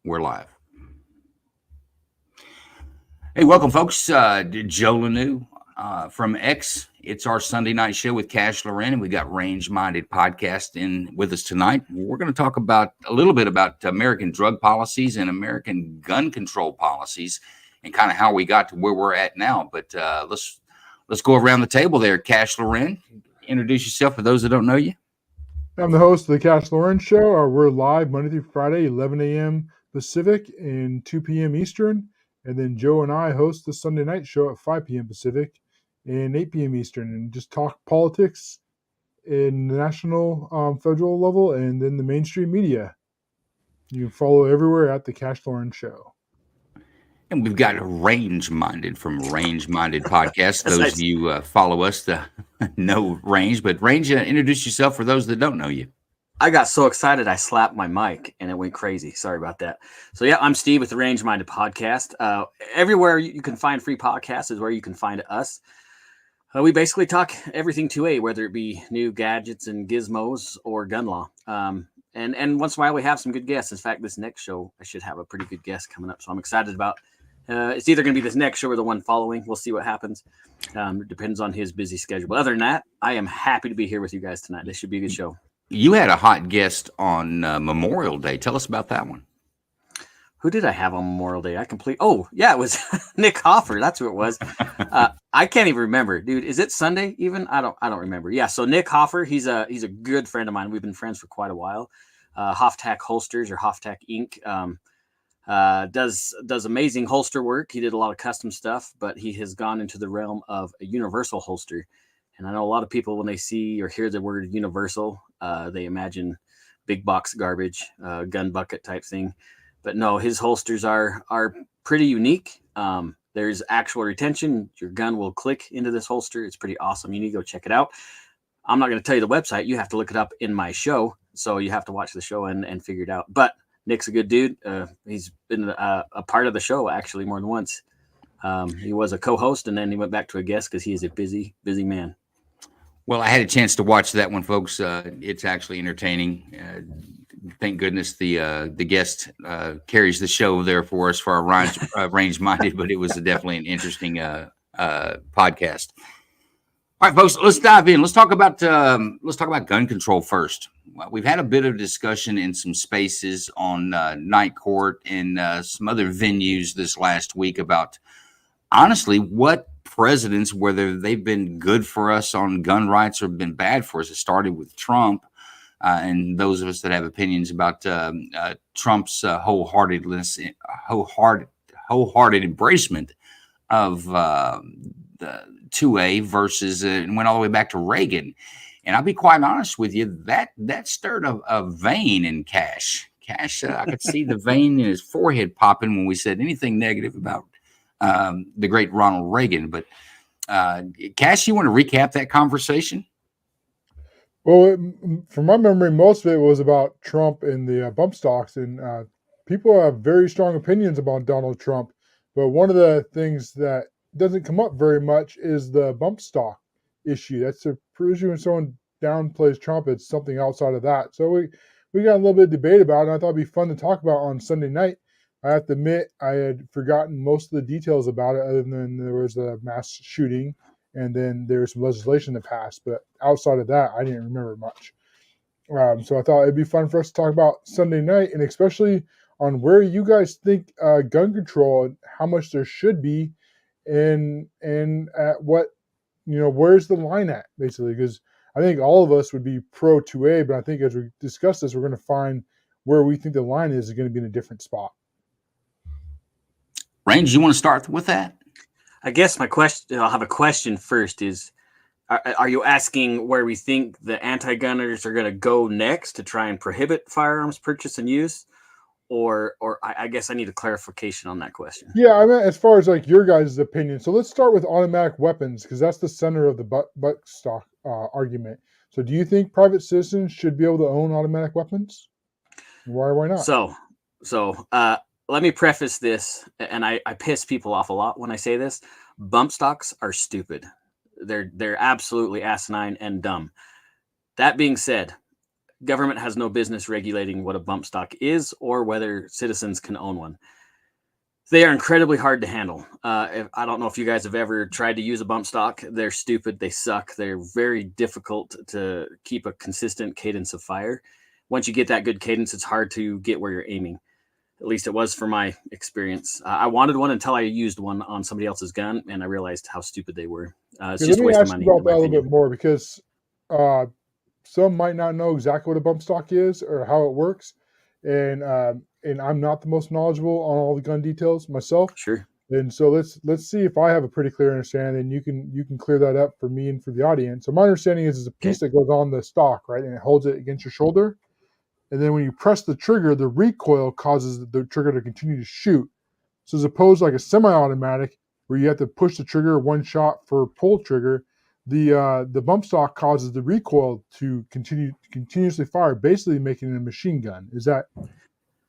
We're live. Hey, welcome, folks. Joe Lanou from X. It's our Sunday night show with Cash Loren, and we got Range Minded Podcast in with us tonight. We're going to talk about a little bit about American drug policies and American gun control policies, and kind of how we got to where we're at now. But let's go around the table there. Cash Loren, introduce yourself for those that don't know you. I'm the host of the Cash Loren Show. We're live Monday through Friday, 11 a.m. Pacific and 2 p.m. Eastern. And then Joe and I host the Sunday night show at 5 p.m. Pacific and 8 p.m. Eastern, and just talk politics in the national, federal level, and then the mainstream media. You can follow everywhere at the Cash Loren Show. And we've got Range Minded from Range Minded Podcast. Those nice. of you follow us know Range, but Range, introduce yourself for those that don't know you. I got so excited I slapped my mic and it went crazy. Sorry about that. So yeah, I'm Steve with the Range Minded Podcast. Everywhere you can find free podcasts is where you can find us. We basically talk everything 2A, whether it be new gadgets and gizmos or gun law. And once in a while we have some good guests. In fact, this next show I should have a pretty good guest coming up, so I'm excited about. It's either going to be this next show or the one following. We'll see what happens. It depends on his busy schedule. But other than that, I am happy to be here with you guys tonight. This should be a good show. You had a hot guest on Memorial Day. Tell us about that one. Who did I have on Memorial Day? Oh, yeah, it was Nick Hoffer. That's who it was. I can't even remember, dude. Is it Sunday even? I don't remember. Yeah, so Nick Hoffer, he's a good friend of mine. We've been friends for quite a while. Hoftac Holsters or Hoftac Inc. Does amazing holster work. He did a lot of custom stuff, but he has gone into the realm of a universal holster. And I know a lot of people, when they see or hear the word universal, they imagine big box garbage, gun bucket type thing. But no, his holsters are pretty unique. There's actual retention. Your gun will click into this holster. It's pretty awesome. You need to go check it out. I'm not going to tell you the website. You have to look it up in my show. So you have to watch the show and figure it out. But Nick's a good dude. He's been a part of the show actually more than once. He was a co-host and then he went back to a guest because he is a busy man. Well, I had a chance to watch that one, folks. It's actually entertaining. Thank goodness the guest carries the show there for us for our range minded, but it was definitely an interesting podcast. All right, folks, let's dive in. Let's talk about gun control first. Well, we've had a bit of discussion in some spaces on Night Court and some other venues this last week about honestly what presidents, whether they've been good for us on gun rights or been bad for us. It started with Trump. And those of us that have opinions about Trump's wholehearted embracement of the 2A versus and went all the way back to Reagan. And I'll be quite honest with you, that stirred a vein in Cash. Cash, I could see the vein in his forehead popping when we said anything negative about the great Ronald Reagan. But Cash, you want to recap that conversation? Well, from my memory, most of it was about Trump and the bump stocks, and people have very strong opinions about Donald Trump. But one of the things that doesn't come up very much is the bump stock issue. That's a issue when someone downplays Trump. It's something outside of that. So we got a little bit of debate about it, and I thought it'd be fun to talk about on Sunday night. I have to admit, I had forgotten most of the details about it, other than there was a mass shooting. And then there's some legislation that passed. But outside of that, I didn't remember much. So I thought it'd be fun for us to talk about Sunday night, and especially on where you guys think gun control and how much there should be, and at what, where's the line at, basically. Because I think all of us would be pro 2A, but I think as we discuss this, we're going to find where we think the line is going to be in a different spot. Range, you want to start with that? I guess my question, I'll have a question first is, are you asking where we think the anti-gunners are going to go next to try and prohibit firearms purchase and use? Or I guess I need a clarification on that question. Yeah, I mean, as far as like your guys' opinion. So let's start with automatic weapons, because that's the center of the butt stock argument. So do you think private citizens should be able to own automatic weapons? Why not? So let me preface this, and I piss people off a lot when I say this. Bump stocks are stupid. They're absolutely asinine and dumb. That being said, government has no business regulating what a bump stock is or whether citizens can own one. They are incredibly hard to handle. I don't know if you guys have ever tried to use a bump stock. They're stupid. They suck. They're very difficult to keep a consistent cadence of fire. Once you get that good cadence, it's hard to get where you're aiming. At least it was for my experience. I wanted one until I used one on somebody else's gun, and I realized how stupid they were. It's just a waste of money. Let me ask you about that a little bit more, because some might not know exactly what a bump stock is or how it works, and I'm not the most knowledgeable on all the gun details myself. Sure. And so let's see if I have a pretty clear understanding. You can clear that up for me and for the audience. So my understanding is a piece that goes on the stock, right, and it holds it against your shoulder. And then when you press the trigger, the recoil causes the trigger to continue to shoot. So as opposed to like a semi-automatic where you have to push the trigger one shot for pull trigger, the bump stock causes the recoil to continuously fire, basically making it a machine gun. Is that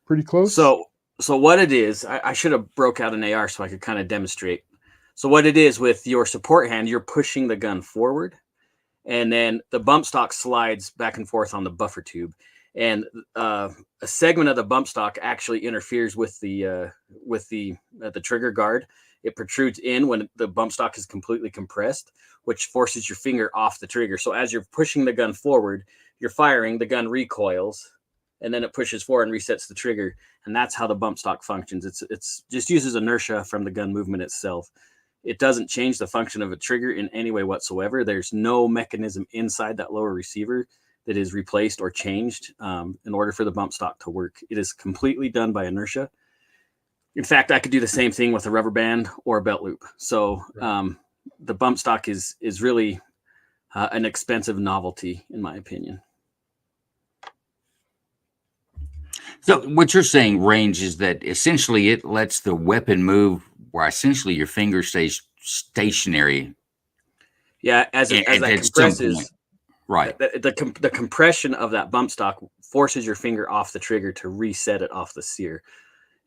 pretty close? So what it is, I should have broke out an AR so I could kind of demonstrate. So what it is, with your support hand, you're pushing the gun forward, and then the bump stock slides back and forth on the buffer tube. And a segment of the bump stock actually interferes with the trigger guard. It protrudes in when the bump stock is completely compressed, which forces your finger off the trigger. So as you're pushing the gun forward, you're firing, the gun recoils, and then it pushes forward and resets the trigger. And that's how the bump stock functions. It's just uses inertia from the gun movement itself. It doesn't change the function of a trigger in any way whatsoever. There's no mechanism inside that lower receiver that is replaced or changed in order for the bump stock to work. It is completely done by inertia. In fact, I could do the same thing with a rubber band or a belt loop. So the bump stock is really an expensive novelty, in my opinion. So what you're saying, range, is that essentially it lets the weapon move where essentially your finger stays stationary. Yeah, as that compresses. Right. The compression of that bump stock forces your finger off the trigger to reset it off the sear.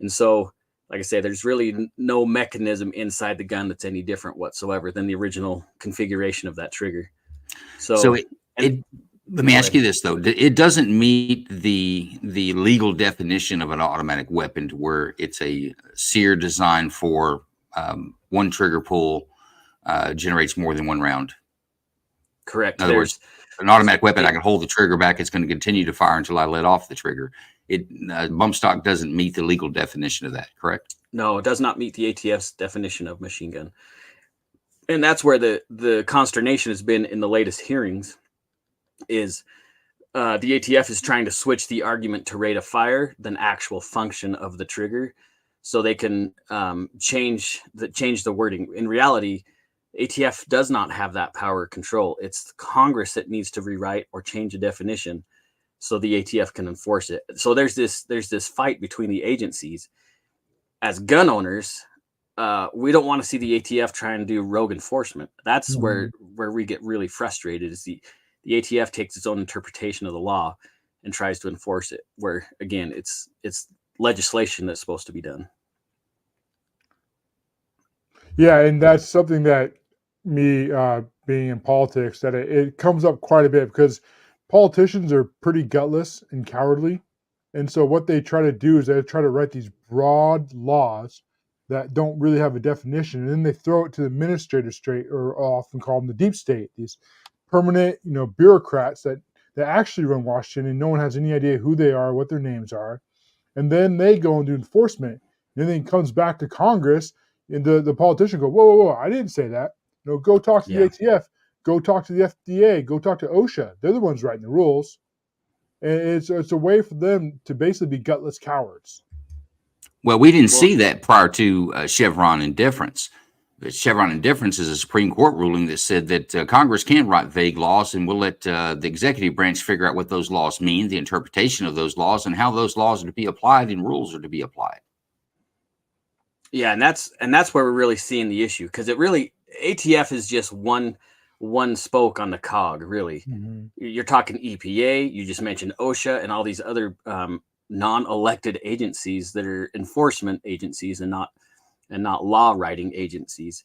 And so, like I say, there's really no mechanism inside the gun that's any different whatsoever than the original configuration of that trigger. So let me ask you this, though. It doesn't meet the legal definition of an automatic weapon, to where it's a sear designed for one trigger pull generates more than one round. Correct. In other words, an automatic weapon, I can hold the trigger back. It's going to continue to fire until I let off the trigger. Bump stock doesn't meet the legal definition of that, correct? No, it does not meet the ATF's definition of machine gun. And that's where the consternation has been in the latest hearings, is the ATF is trying to switch the argument to rate of fire than actual function of the trigger, so they can change the wording. In reality, ATF does not have that power or control. It's Congress that needs to rewrite or change a definition so the ATF can enforce it. So there's this fight between the agencies. As gun owners, we don't want to see the ATF trying to do rogue enforcement. That's where we get really frustrated, is the ATF takes its own interpretation of the law and tries to enforce it, where, again, it's legislation that's supposed to be done. Yeah, and that's something that me being in politics, that it comes up quite a bit, because politicians are pretty gutless and cowardly. And so what they try to do is they try to write these broad laws that don't really have a definition, and then they throw it to the administrative state, or often call them the deep state, these permanent, bureaucrats that actually run Washington, and no one has any idea who they are, what their names are. And then they go and do enforcement. And then it comes back to Congress, and the politician go, whoa, I didn't say that. Go talk to the ATF, go talk to the FDA, go talk to OSHA. They're the ones writing the rules. And it's a way for them to basically be gutless cowards. Well, we didn't see that prior to Chevron indifference. But Chevron indifference is a Supreme Court ruling that said that Congress can't write vague laws, and we'll let the executive branch figure out what those laws mean, the interpretation of those laws, and how those laws are to be applied and rules are to be applied. Yeah, and that's where we're really seeing the issue, because ATF is just one spoke on the cog, really. Mm-hmm. You're talking EPA, you just mentioned OSHA, and all these other non-elected agencies that are enforcement agencies and not law writing agencies.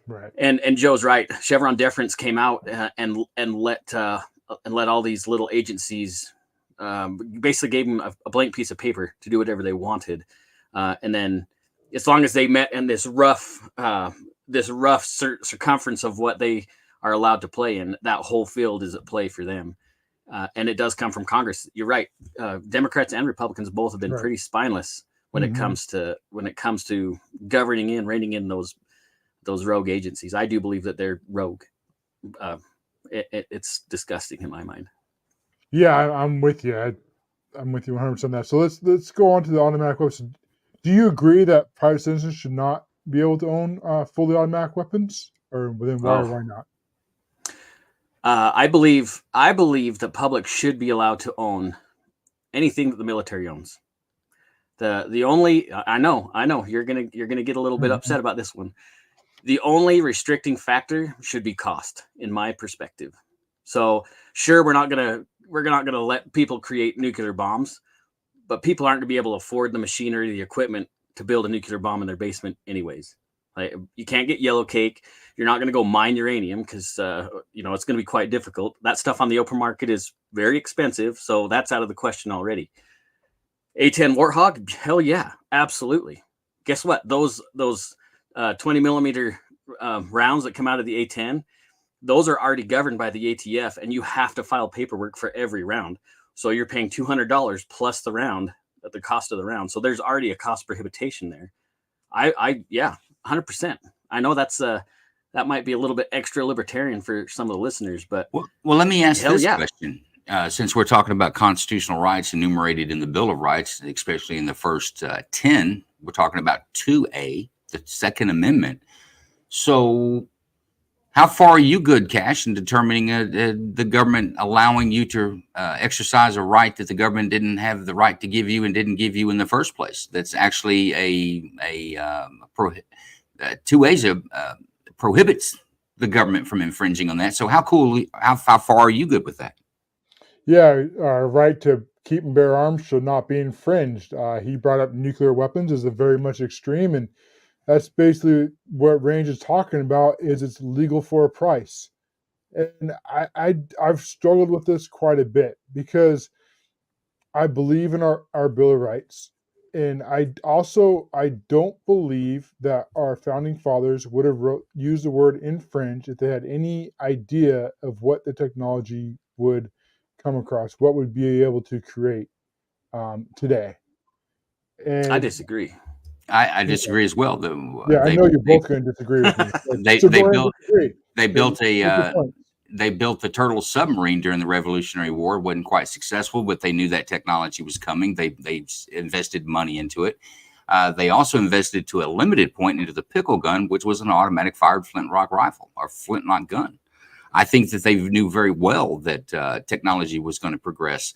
Right. And Joe's right. Chevron deference came out and let all these little agencies basically gave them a blank piece of paper to do whatever they wanted. And then as long as they met in this rough circumference of what they are allowed to play in, that whole field is at play for them. And it does come from Congress. You're right. Democrats and Republicans both have been pretty spineless when it comes to governing in, reining in those rogue agencies. I do believe that they're rogue. It's disgusting in my mind. Yeah, I'm with you. I'm with you 100% on that. So let's go on to the automatic weapons. Do you agree that private citizens should not be able to own fully automatic weapons, or then why or why not? I believe the public should be allowed to own anything that the military owns. The only I know you're gonna get a little bit upset about this one. The only restricting factor should be cost, in my perspective. So sure, we're not gonna let people create nuclear bombs, but people aren't gonna be able to afford the machinery, the equipment to build a nuclear bomb in their basement, anyways. Like, you can't get yellow cake. You're not going to go mine uranium because it's going to be quite difficult. That stuff on the open market is very expensive, so that's out of the question already. A-10 Warthog, hell yeah, absolutely. Guess what? Those 20 millimeter rounds that come out of the A-10, those are already governed by the ATF, and you have to file paperwork for every round. So you're paying $200 plus the round at the cost of the round. So there's already a cost prohibition there. Yeah, 100%. I know that might be a little bit extra libertarian for some of the listeners, but well, let me ask this question. Since we're talking about constitutional rights enumerated in the Bill of Rights, especially in the first 10, we're talking about 2A, the Second Amendment. So how far are you good, Cash, in determining the government allowing you to exercise a right that the government didn't have the right to give you and didn't give you in the first place? That's actually 2A prohibits the government from infringing on that. So how far are you good with that? Yeah, our right to keep and bear arms should not be infringed. He brought up nuclear weapons as a very much extreme, and that's basically what Range is talking about. Is it's legal for a price, and I've struggled with this quite a bit because I believe in our Bill of Rights, and I don't believe that our founding fathers would have used the word infringe if they had any idea of what the technology would come across, what would be able to create today. And I disagree. I disagree as well. I know you're both going to disagree with me. They built the Turtle submarine during the Revolutionary War. It wasn't quite successful, but they knew that technology was coming. They invested money into it. They also invested to a limited point into the pickle gun, which was an automatic fired flintlock rifle or flintlock gun. I think that they knew very well that technology was going to progress.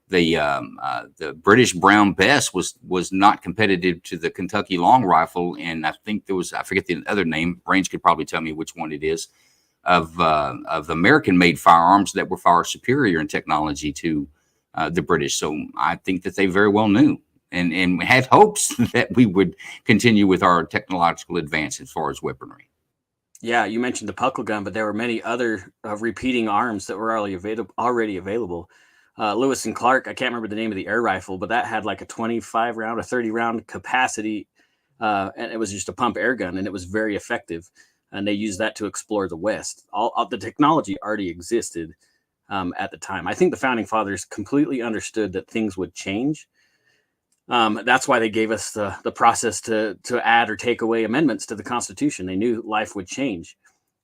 The British Brown Bess was not competitive to the Kentucky long rifle, and I think I forget the other name. Range could probably tell me which one it is of American-made firearms that were far superior in technology to the British. So I think that they very well knew and had hopes that we would continue with our technological advance as far as weaponry. Yeah, you mentioned the puckle gun, but there were many other repeating arms that were already available. Lewis and Clark, I can't remember the name of the air rifle, but that had like a 25 round or 30 round capacity, and it was just a pump air gun, and it was very effective. And they used that to explore the West. All the technology already existed at the time. I think the founding fathers completely understood that things would change. That's why they gave us the process to add or take away amendments to the Constitution. They knew life would change.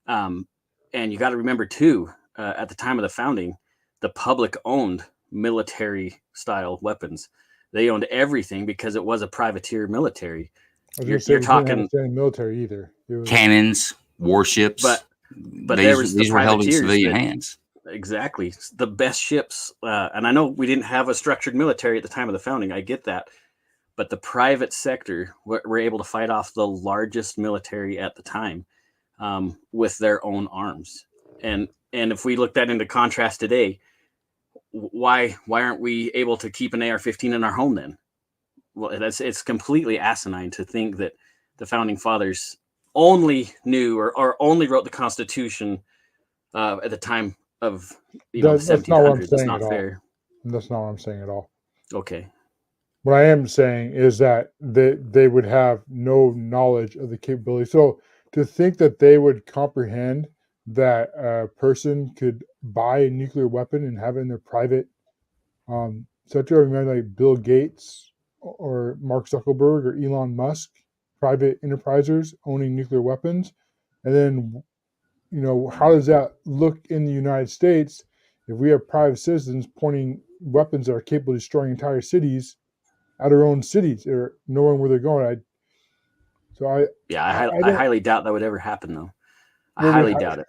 And you got to remember, too, at the time of the founding, the public owned military style weapons. They owned everything because it was a privateer military. You're talking military either. Cannons, warships, but these were held in civilian hands. Exactly. The best ships. And I know we didn't have a structured military at the time of the founding. I get that. But the private sector were able to fight off the largest military at the time with their own arms. And if we look that into contrast today, why aren't we able to keep an AR-15 in our home then? Well, it's completely asinine to think that the founding fathers only knew or only wrote the Constitution at the time of the 1700s. That's not fair. That's not what I'm saying at all. Okay. What I am saying is that they would have no knowledge of the capability. So to think that they would comprehend that a person could buy a nuclear weapon and have it in their private sector, I remember like Bill Gates or Mark Zuckerberg or Elon Musk, private enterprisers owning nuclear weapons, and then how does that look in the United States if we have private citizens pointing weapons that are capable of destroying entire cities at our own cities or knowing where they're going? Yeah, I I don't. highly doubt that would ever happen, though. I Well, highly doubt it.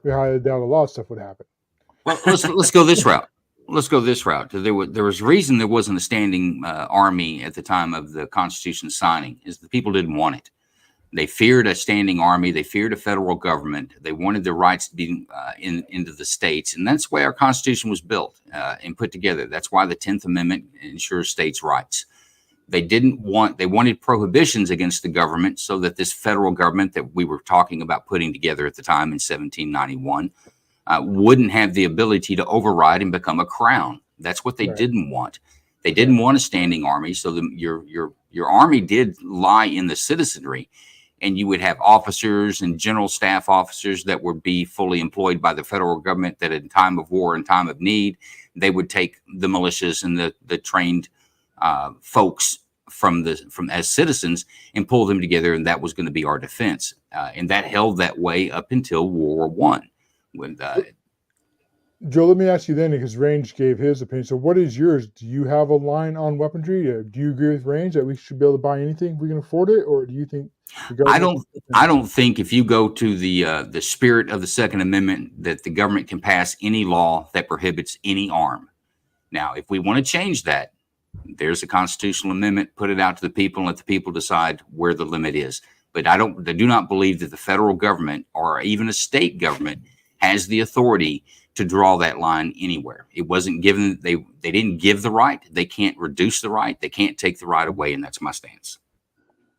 we highly doubt a lot of stuff would happen. Well, let's go this route. Let's go this route. There was a reason there wasn't a standing army at the time of the Constitution signing, is the people didn't want it. They feared a standing army. They feared a federal government. They wanted their rights to be into the states. And that's why our Constitution was built and put together. That's why the 10th Amendment ensures states' rights. They wanted prohibitions against the government so that this federal government that we were talking about putting together at the time in 1791 wouldn't have the ability to override and become a crown. That's what they didn't want. They didn't want a standing army. So your army did lie in the citizenry. And you would have officers and general staff officers that would be fully employed by the federal government, that in time of war and time of need, they would take the militias and the trained folks from as citizens and pull them together. And that was going to be our defense. And that held that way up until World War I. Joe, let me ask you then, because Range gave his opinion. So what is yours? Do you have a line on weaponry? Do you agree with Range that we should be able to buy anything if we can afford it? Or do you think I don't think if you go to the spirit of the Second Amendment that the government can pass any law that prohibits any arm. Now, if we want to change that, there's a constitutional amendment, put it out to the people and let the people decide where the limit is. But I do not believe that the federal government or even a state government has the authority to draw that line anywhere. It wasn't given. They didn't give the right. They can't reduce the right. They can't take the right away. And that's my stance.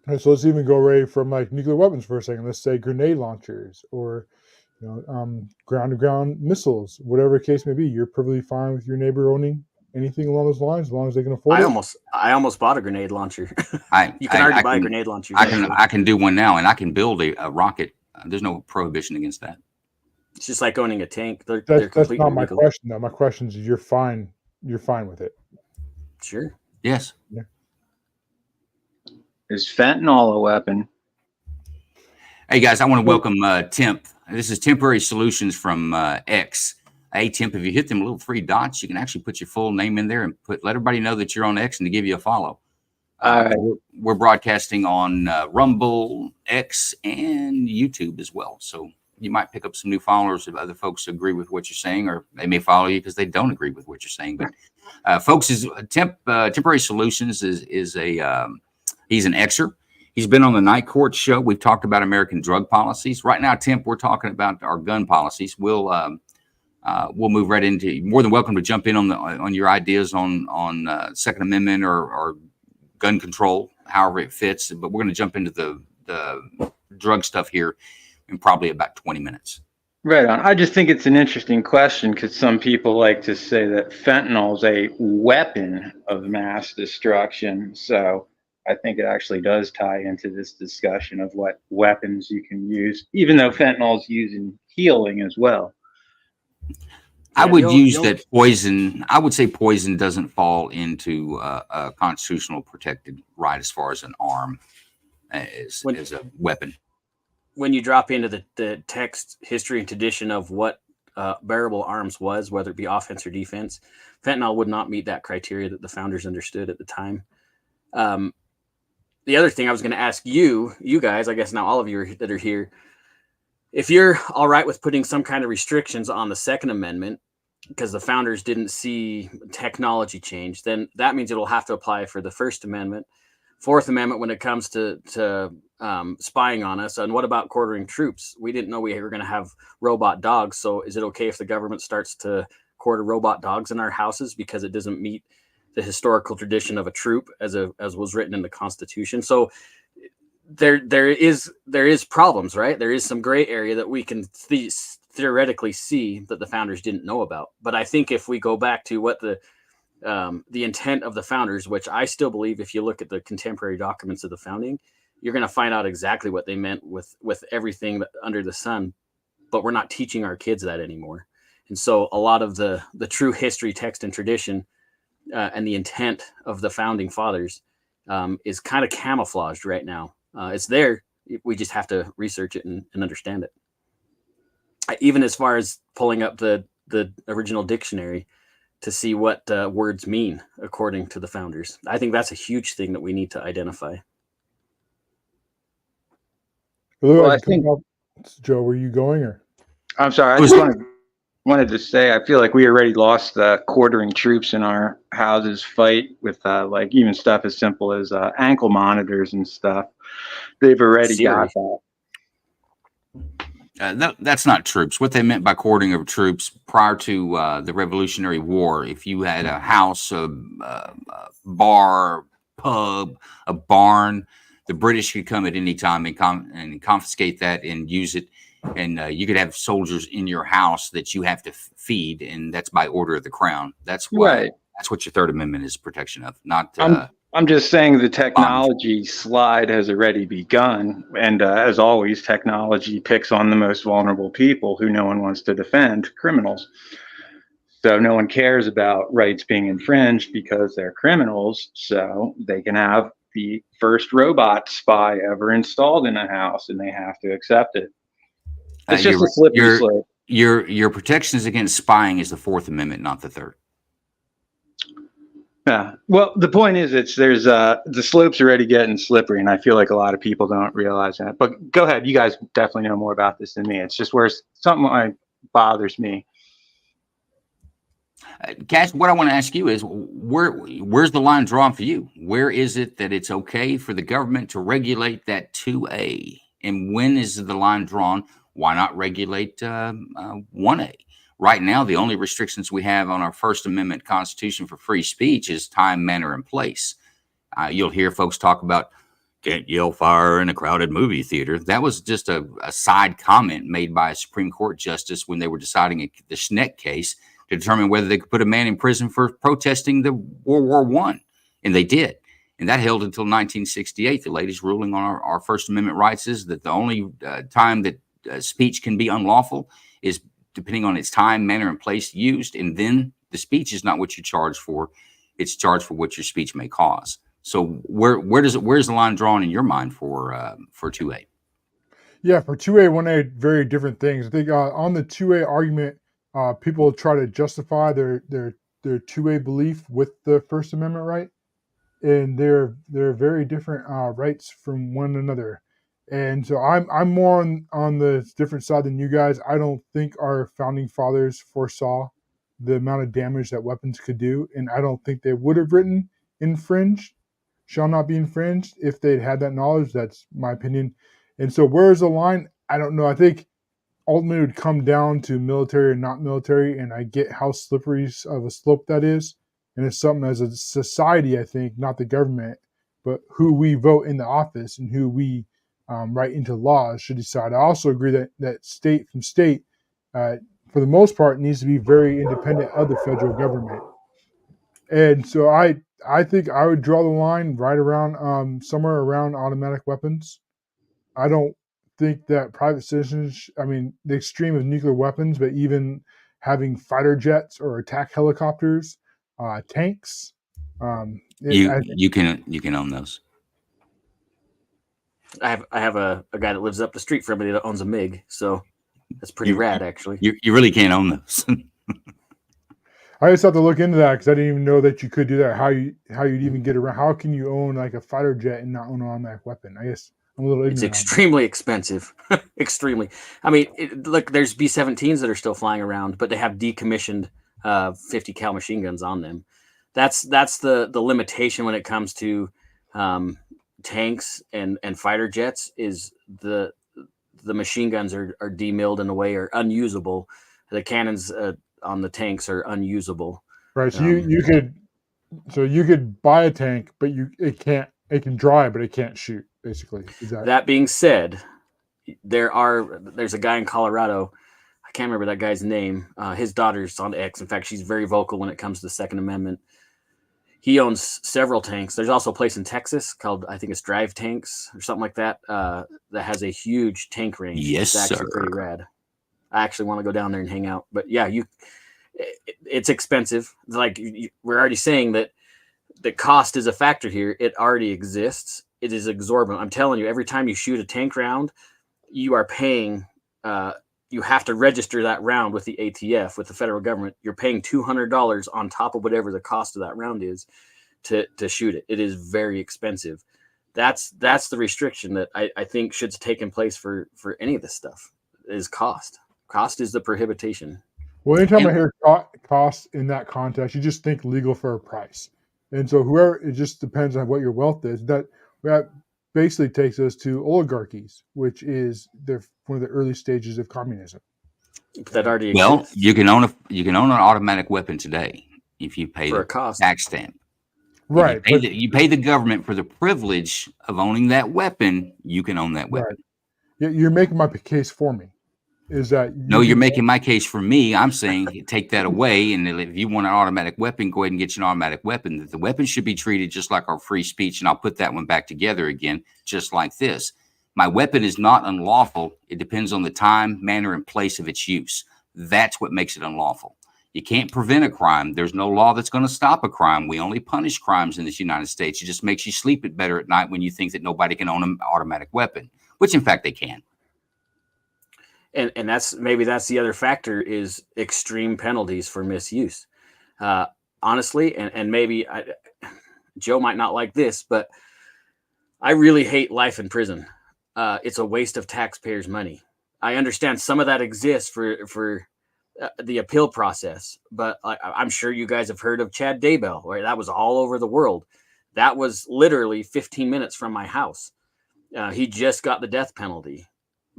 All right, so let's even go away from like nuclear weapons for a second. Let's say grenade launchers or ground-to-ground missiles, whatever the case may be. You're perfectly fine with your neighbor owning anything along those lines as long as they can afford it. I almost bought a grenade launcher. You can already buy a grenade launcher. I can do one now, and I can build a rocket. There's no prohibition against that. It's just like owning a tank. That's not my question, though. My question is, you're fine with it. Sure. Yes. Yeah. Is fentanyl a weapon? Hey guys, I want to welcome Temp. This is Temporary Solutions from X. Hey Temp, if you hit them little three dots, you can actually put your full name in there and let everybody know that you're on X and to give you a follow. We're broadcasting on Rumble, X, and YouTube as well. So you might pick up some new followers if other folks agree with what you're saying, or they may follow you because they don't agree with what you're saying. But folks, Temporary Solutions is he's an Xer. He's been on the Night Court show. We've talked about American drug policies. Right now, Temp, we're talking about our gun policies. We'll move right into. You're more than welcome to jump in on your ideas on Second Amendment or gun control, however it fits. But we're going to jump into the drug stuff here in probably about 20 minutes. Right on. I just think it's an interesting question because some people like to say that fentanyl is a weapon of mass destruction. So I think it actually does tie into this discussion of what weapons you can use, even though fentanyl is used in healing as well. I would say poison doesn't fall into a constitutional protected right as far as an arm as a weapon. When you drop into the text, history, and tradition of what bearable arms was, whether it be offense or defense, fentanyl would not meet that criteria that the founders understood at the time. The other thing I was going to ask you guys, I guess now all of you that are here, if you're all right with putting some kind of restrictions on the Second Amendment because the founders didn't see technology change, then that means it'll have to apply for the First Amendment, Fourth Amendment when it comes to spying on us. And what about quartering troops? We didn't know we were going to have robot dogs. So is it okay if the government starts to quarter robot dogs in our houses because it doesn't meet the historical tradition of a troop as was written in the Constitution? So there is problems, right? There is some gray area that we can theoretically see that the founders didn't know about. But I think if we go back to what the intent of the founders, which I still believe, if you look at the contemporary documents of the founding, you're going to find out exactly what they meant with everything under the sun. But we're not teaching our kids that anymore. And so a lot of the true history, text, and tradition and the intent of the founding fathers is kind of camouflaged right now. It's there. We just have to research it and understand it. Even as far as pulling up the original dictionary to see what words mean according to the founders. I think that's a huge thing that we need to identify. Well, I think, Joe, were you going or? I'm sorry. I just wanted to say, I feel like we already lost quartering troops in our houses fight with like even stuff as simple as ankle monitors and stuff. They've already got that. That's not troops. What they meant by quartering of troops prior to the Revolutionary War, if you had a house, a bar, pub, a barn, the British could come at any time and confiscate that and use it. And you could have soldiers in your house that you have to feed, and that's by order of the crown. That's why. Right. That's what your Third Amendment is protection of, not. I'm just saying the technology slide has already begun. And as always, technology picks on the most vulnerable people who no one wants to defend, criminals. So no one cares about rights being infringed because they're criminals. So they can have the first robot spy ever installed in a house, and they have to accept it. It's just a slippery slope. Your protections against spying is the Fourth Amendment, not the Third. Yeah. Well, the point is, there's the slope's already getting slippery, and I feel like a lot of people don't realize that. But go ahead, you guys definitely know more about this than me. It's just where something like bothers me. Cash, what I want to ask you is, where's the line drawn for you? Where is it that it's okay for the government to regulate that 2A, and when is the line drawn? Why not regulate 1A? Right now, the only restrictions we have on our First Amendment Constitution for free speech is time, manner, and place. You'll hear folks talk about can't yell fire in a crowded movie theater. That was just a side comment made by a Supreme Court justice when they were deciding the Schneck case to determine whether they could put a man in prison for protesting the World War I. And they did. And that held until 1968. The latest ruling on our First Amendment rights is that the only time that speech can be unlawful is depending on its time, manner, and place used. And then the speech is not what you're charged for. It's charged for what your speech may cause. So where's the line drawn in your mind for 2A? Yeah, for 2A, 1A, very different things. I think on the 2A argument, people try to justify their 2A belief with the First Amendment right. And they're very different rights from one another. And so I'm more on the different side than you guys. I don't think our founding fathers foresaw the amount of damage that weapons could do, and I don't think they would have written infringed, shall not be infringed, if they'd had that knowledge. That's my opinion. And so where's the line? I don't know. I think ultimately it would come down to military or not military, and I get how slippery of a slope that is. And it's something as a society, I think, not the government, but who we vote in the office and who we write into laws should decide. I also agree that state from state, for the most part, needs to be very independent of the federal government. And so I think I would draw the line right around somewhere around automatic weapons. I don't think that private citizens, the extreme of nuclear weapons, but even having fighter jets or attack helicopters, tanks. You can own those. I have a guy that lives up the street from me that owns a MiG, so that's pretty rad, actually. You really can't own those. I just have to look into that because I didn't even know that you could do that. How you'd even get around? How can you own like a fighter jet and not own an automatic weapon? I guess I'm a little ignorant. It's extremely expensive. Extremely. Look, there's B-17s that are still flying around, but they have decommissioned 50 cal machine guns on them. That's the limitation when it comes to tanks and fighter jets, is the machine guns are demilled in a way, or unusable. The cannons on the tanks are unusable. Right. So you could buy a tank, but it can drive, but it can't shoot, basically. That being said, there's a guy in Colorado. I can't remember that guy's name. His daughter's on X. In fact, she's very vocal when it comes to the Second Amendment. He owns several tanks. There's also a place in Texas called, I think it's Drive Tanks or something like that, that has a huge tank range. Yes, it's actually pretty rad. I actually want to go down there and hang out. But yeah, it's expensive. Like we're already saying that the cost is a factor here. It already exists. It is exorbitant. I'm telling you, every time you shoot a tank round, you are paying. You have to register that round with the ATF, with the federal government. You're paying $200 on top of whatever the cost of that round is to shoot it. It is very expensive. That's the restriction that I think should take in place for any of this stuff is cost. Cost is the prohibition. Well, anytime I hear cost in that context, you just think legal for a price. And so it just depends on what your wealth is. That basically takes us to oligarchies, which is one of the early stages of communism. That already Well, exists. you can own an automatic weapon today if you pay For the a cost. tax stamp. Right. You pay the government for the privilege of owning that weapon. You can own that weapon. Right. You're making my case for me. Is that No, you're making my case for me. I'm saying take that away, and if you want an automatic weapon, go ahead and get you an automatic weapon. The weapon should be treated just like our free speech, and I'll put that one back together again, just like this. My weapon is not unlawful. It depends on the time, manner, and place of its use. That's what makes it unlawful. You can't prevent a crime. There's no law that's going to stop a crime. We only punish crimes in this United States. It just makes you sleep better at night when you think that nobody can own an automatic weapon, which in fact they can. And that's the other factor is extreme penalties for misuse. Honestly, and maybe Joe might not like this, but I really hate life in prison. It's a waste of taxpayers' money. I understand some of that exists for the appeal process, but I'm sure you guys have heard of Chad Daybell, where that was all over the world. That was literally 15 minutes from my house. He just got the death penalty,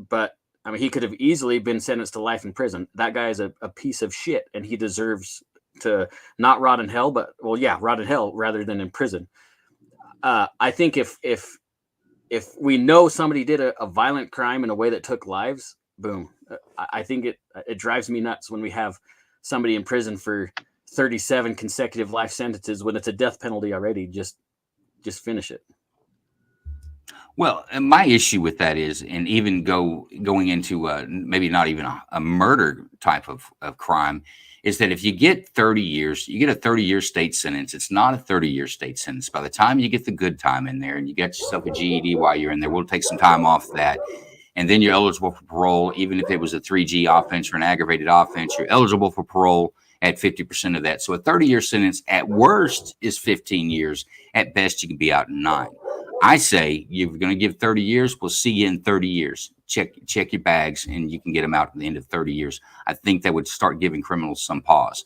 but I mean, he could have easily been sentenced to life in prison. That guy is a piece of shit, and he deserves to not rot in hell, but rot in hell rather than in prison. I think if we know somebody did a violent crime in a way that took lives, boom. I think it drives me nuts when we have somebody in prison for 37 consecutive life sentences when it's a death penalty already. Just finish it. Well, my issue with that is, and even going into maybe not even a murder type of crime, is that if you get 30 years, you get a 30-year state sentence. It's not a 30-year state sentence. By the time you get the good time in there and you get yourself a GED while you're in there, we'll take some time off that. And then you're eligible for parole. Even if it was a 3G offense or an aggravated offense, you're eligible for parole at 50% of that. So a 30-year sentence at worst is 15 years. At best, you can be out in 9. I say you're going to give 30 years. We'll see you in 30 years. Check your bags, and you can get them out at the end of 30 years. I think that would start giving criminals some pause.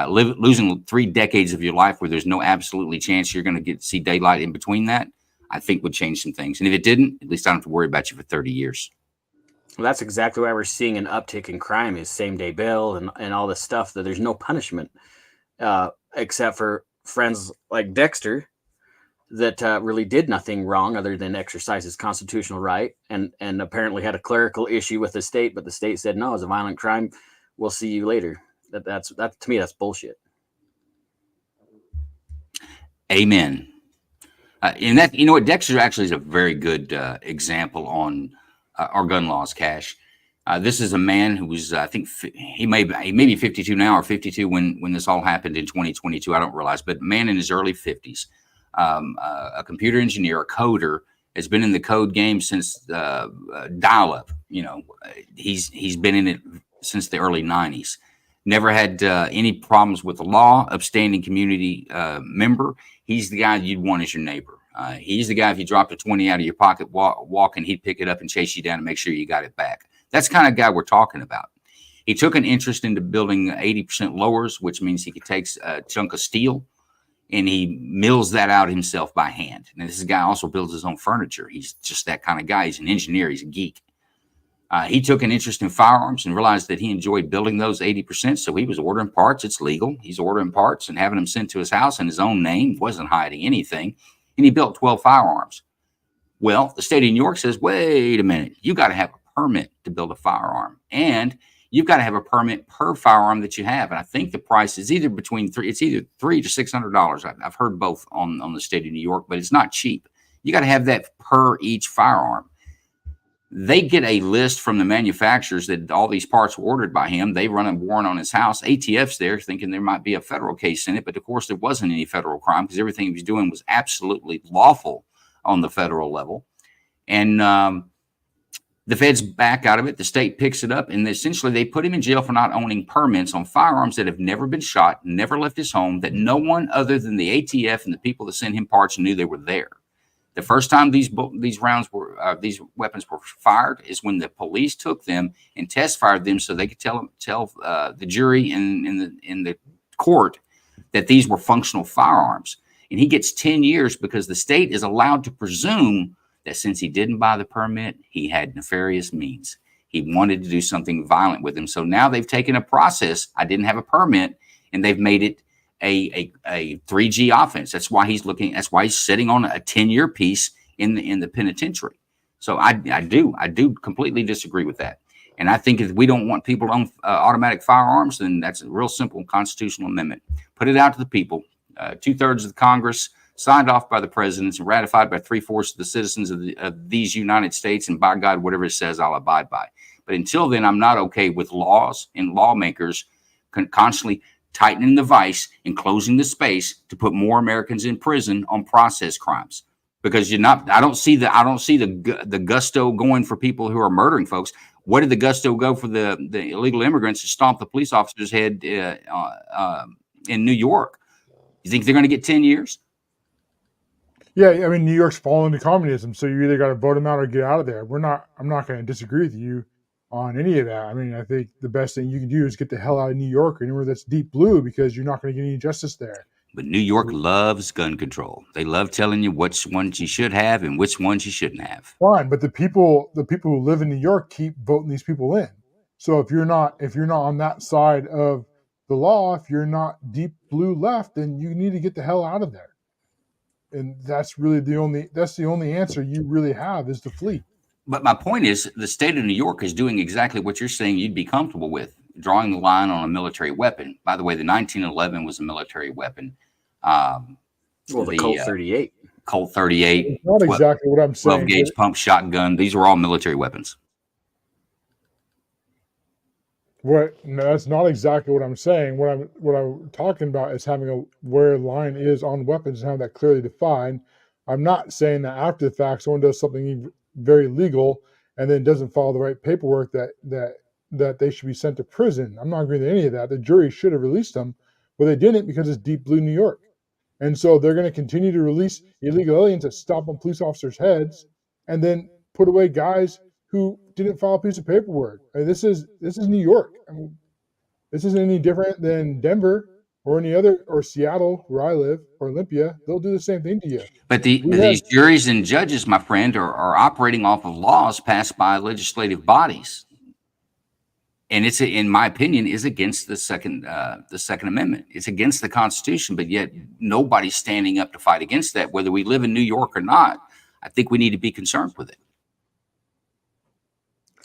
Losing 3 decades of your life where there's no absolutely chance you're going to see daylight in between that, I think would change some things. And if it didn't, at least I don't have to worry about you for 30 years. Well, that's exactly why we're seeing an uptick in crime is same-day bail and all this stuff, that there's no punishment except for friends like Dexter that really did nothing wrong other than exercise his constitutional right and apparently had a clerical issue with the state, but the state said, no, it's a violent crime. We'll see you later. That to me, that's bullshit. Amen. And that, you know what, Dexter actually is a very good example on our gun laws, Cash. This is a man who was, I think he may be 52 now or 52 when this all happened in 2022. I don't realize, but man in his early 50s. A computer engineer, a coder, has been in the code game since dial-up. You know, he's been in it since the early 90s. Never had any problems with the law. Upstanding community member. He's the guy you'd want as your neighbor. He's the guy, if you dropped a 20 out of your pocket walking, he'd pick it up and chase you down and make sure you got it back. That's the kind of guy we're talking about. He took an interest into building 80% lowers, which means he could take a chunk of steel and he mills that out himself by hand. And this guy also builds his own furniture. He's just that kind of guy. He's an engineer. He's a geek. He took an interest in firearms and realized that he enjoyed building those 80%. So he was ordering parts. It's legal. He's ordering parts and having them sent to his house in his own name. Wasn't hiding anything. And he built 12 firearms. Well, the state of New York says, wait a minute. You got to have a permit to build a firearm. And you've got to have a permit per firearm that you have. And I think the price is either it's either $300 to $600. I've heard both on the state of New York, but it's not cheap. You got to have that per each firearm. They get a list from the manufacturers that all these parts were ordered by him. They run a warrant on his house. ATF's there thinking there might be a federal case in it, but of course there wasn't any federal crime because everything he was doing was absolutely lawful on the federal level. And the feds back out of it. The state picks it up, and essentially they put him in jail for not owning permits on firearms that have never been shot, never left his home, that no one other than the ATF and the people that sent him parts knew they were there. The first time these weapons were fired is when the police took them and test fired them so they could tell the jury in the court that these were functional firearms. And he gets 10 years because the state is allowed to presume that since he didn't buy the permit, he had nefarious means. He wanted to do something violent with him. So now they've taken a process. I didn't have a permit, and they've made it a 3G offense. That's why he's sitting on a 10-year piece in the penitentiary. So I do completely disagree with that. And I think if we don't want people to own automatic firearms, then that's a real simple constitutional amendment. Put it out to the people. 2/3 of the Congress, signed off by the presidents and ratified by 3/4 of the citizens of these United States. And by God, whatever it says, I'll abide by. But until then, I'm not okay with laws and lawmakers constantly tightening the vice and closing the space to put more Americans in prison on process crimes. Because I don't see the gusto going for people who are murdering folks. What did the gusto go for the illegal immigrants to stomp the police officer's head in New York? You think they're going to get 10 years? Yeah, I mean, New York's fallen to communism, so you either got to vote them out or get out of there. I'm not going to disagree with you on any of that. I mean, I think the best thing you can do is get the hell out of New York or anywhere that's deep blue, because you're not going to get any justice there. But New York loves gun control. They love telling you which ones you should have and which ones you shouldn't have. Fine, but the people who live in New York keep voting these people in. So if you're not on that side of the law, if you're not deep blue left, then you need to get the hell out of there. And that's really the only answer you really have is to flee. But my point is, the state of New York is doing exactly what you're saying you'd be comfortable with, drawing the line on a military weapon. By the way, the 1911 was a military weapon. The Colt 38. Colt 38. It's not exactly what I'm saying. 12 gauge pump shotgun. These were all military weapons. No, that's not exactly what I'm saying. What I'm talking about is having where the line is on weapons and having that clearly defined. I'm not saying that after the fact someone does something very legal and then doesn't follow the right paperwork that they should be sent to prison. I'm not agreeing with any of that. The jury should have released them, but they didn't because it's deep blue New York. And so they're going to continue to release illegal aliens that stomp on police officers' heads and then put away guys who didn't file a piece of paperwork. This is New York. I mean, this isn't any different than Denver or any other, or Seattle, where I live, or Olympia. They'll do the same thing to you. But these juries and judges, my friend, are operating off of laws passed by legislative bodies, and it's, in my opinion, is against the Second Amendment. It's against the Constitution, but yet nobody's standing up to fight against that, whether we live in New York or not. I think we need to be concerned with it.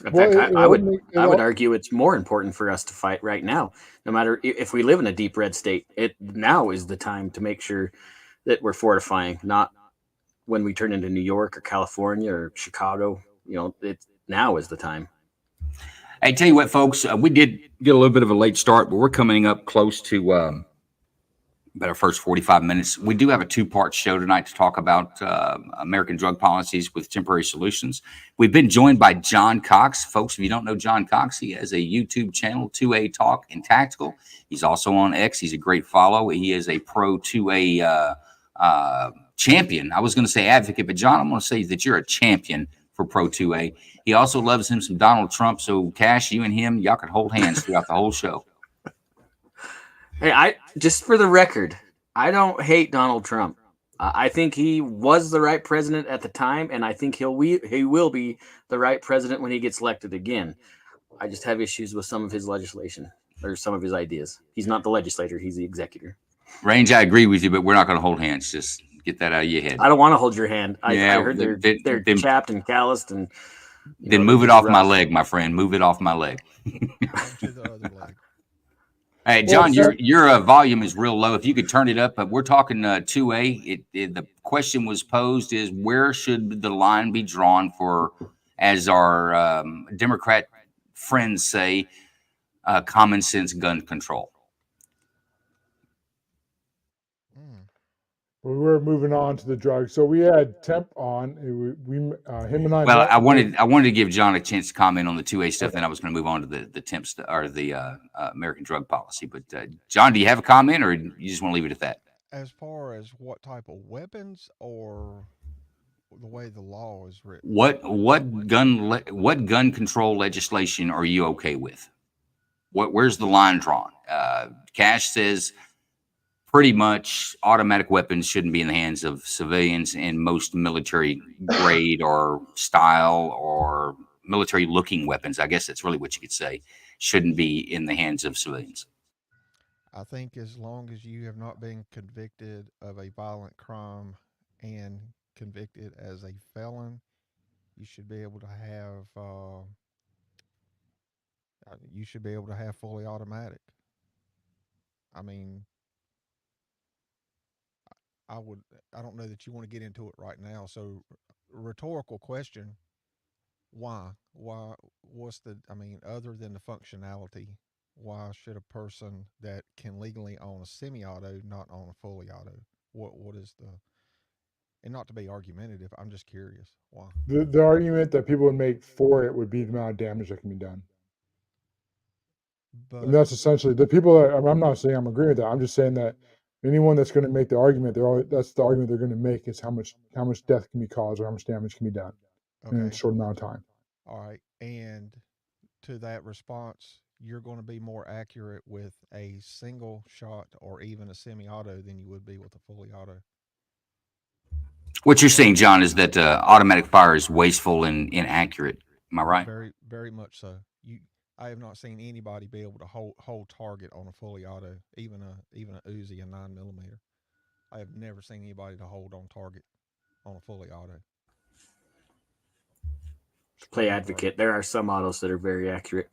In fact, I would argue it's more important for us to fight right now. No matter if we live in a deep red state, now is the time to make sure that we're fortifying, not when we turn into New York or California or Chicago. Now is the time. I tell you what, folks, we did get a little bit of a late start, but we're coming up close to about our first 45 minutes. We do have a 2-part show tonight to talk about American drug policies with temporary solutions. We've been joined by John Cox. Folks, if you don't know John Cox, he has a YouTube channel, 2A Talk and Tactical. He's also on X. He's a great follow. He is a pro 2A champion. I was going to say advocate, but John, I'm going to say that you're a champion for pro 2A. He also loves him some Donald Trump. So Cash, you and him, y'all can hold hands throughout the whole show. Hey, just for the record, I don't hate Donald Trump. I think he was the right president at the time, and I think he will be the right president when he gets elected again. I just have issues with some of his legislation or some of his ideas. He's not the legislator; he's the executor. Range, I agree with you, but we're not going to hold hands. Just get that out of your head. I don't want to hold your hand. I heard they're them chapped and calloused, and Then they're move it just off my rough. leg, my friend. Move it off my leg. Onto the other leg. Hey, Well, John, your volume is real low. If you could turn it up, we're talking 2A. The question was posed is where should the line be drawn for, as our Democrat friends say, common sense gun control. we were moving on to the drugs. So we had Temp on. Him and I Well, met. I wanted to give John a chance to comment on the 2A stuff. Okay. Then I was going to move on to the temp or the American drug policy. But John, do you have a comment, or you just want to leave it at that? As far as what type of weapons or the way the law is written? What gun control legislation are you okay with? Where's the line drawn? Cash says pretty much automatic weapons shouldn't be in the hands of civilians, and most military grade or style or military looking weapons, I guess that's really what you could say, shouldn't be in the hands of civilians. I think as long as you have not been convicted of a violent crime and convicted as a felon, you should be able to have fully automatic. I mean, I don't know that you want to get into it right now. So, rhetorical question: why? Other than the functionality, why should a person that can legally own a semi-auto not own a fully auto? What is the? And not to be argumentative, I'm just curious why. The argument that people would make for it would be the amount of damage that can be done. But And that's essentially the people that I'm not saying I'm agreeing with that. I'm just saying that anyone that's going to make the argument, that's the argument they're going to make is how much death can be caused or how much damage can be done in a okay, short amount of time. all right. And to that response, you're going to be more accurate with a single shot or even a semi-auto than you would be with a fully auto. What you're saying, John, is that automatic fire is wasteful and inaccurate. Am I right? Very, very much so. I have not seen anybody be able to hold target on a fully auto, even a Uzi, a 9mm. I have never seen anybody to hold on target on a fully auto. Play advocate. There are some autos that are very accurate.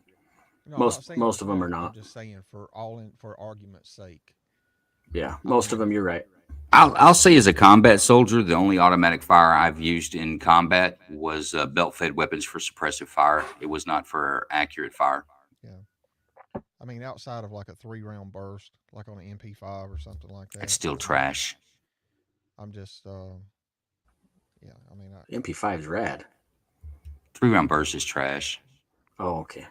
No, most of them are I'm not. just saying for argument's sake. Yeah, most of them. You're right. I'll say as a combat soldier, the only automatic fire I've used in combat was belt-fed weapons for suppressive fire. It was not for accurate fire. Yeah. I mean, outside of like a 3-round burst, like on an MP5 or something like that. It's still trash. I'm just, yeah. I mean, MP5 is rad. 3-round burst is trash. Oh, okay.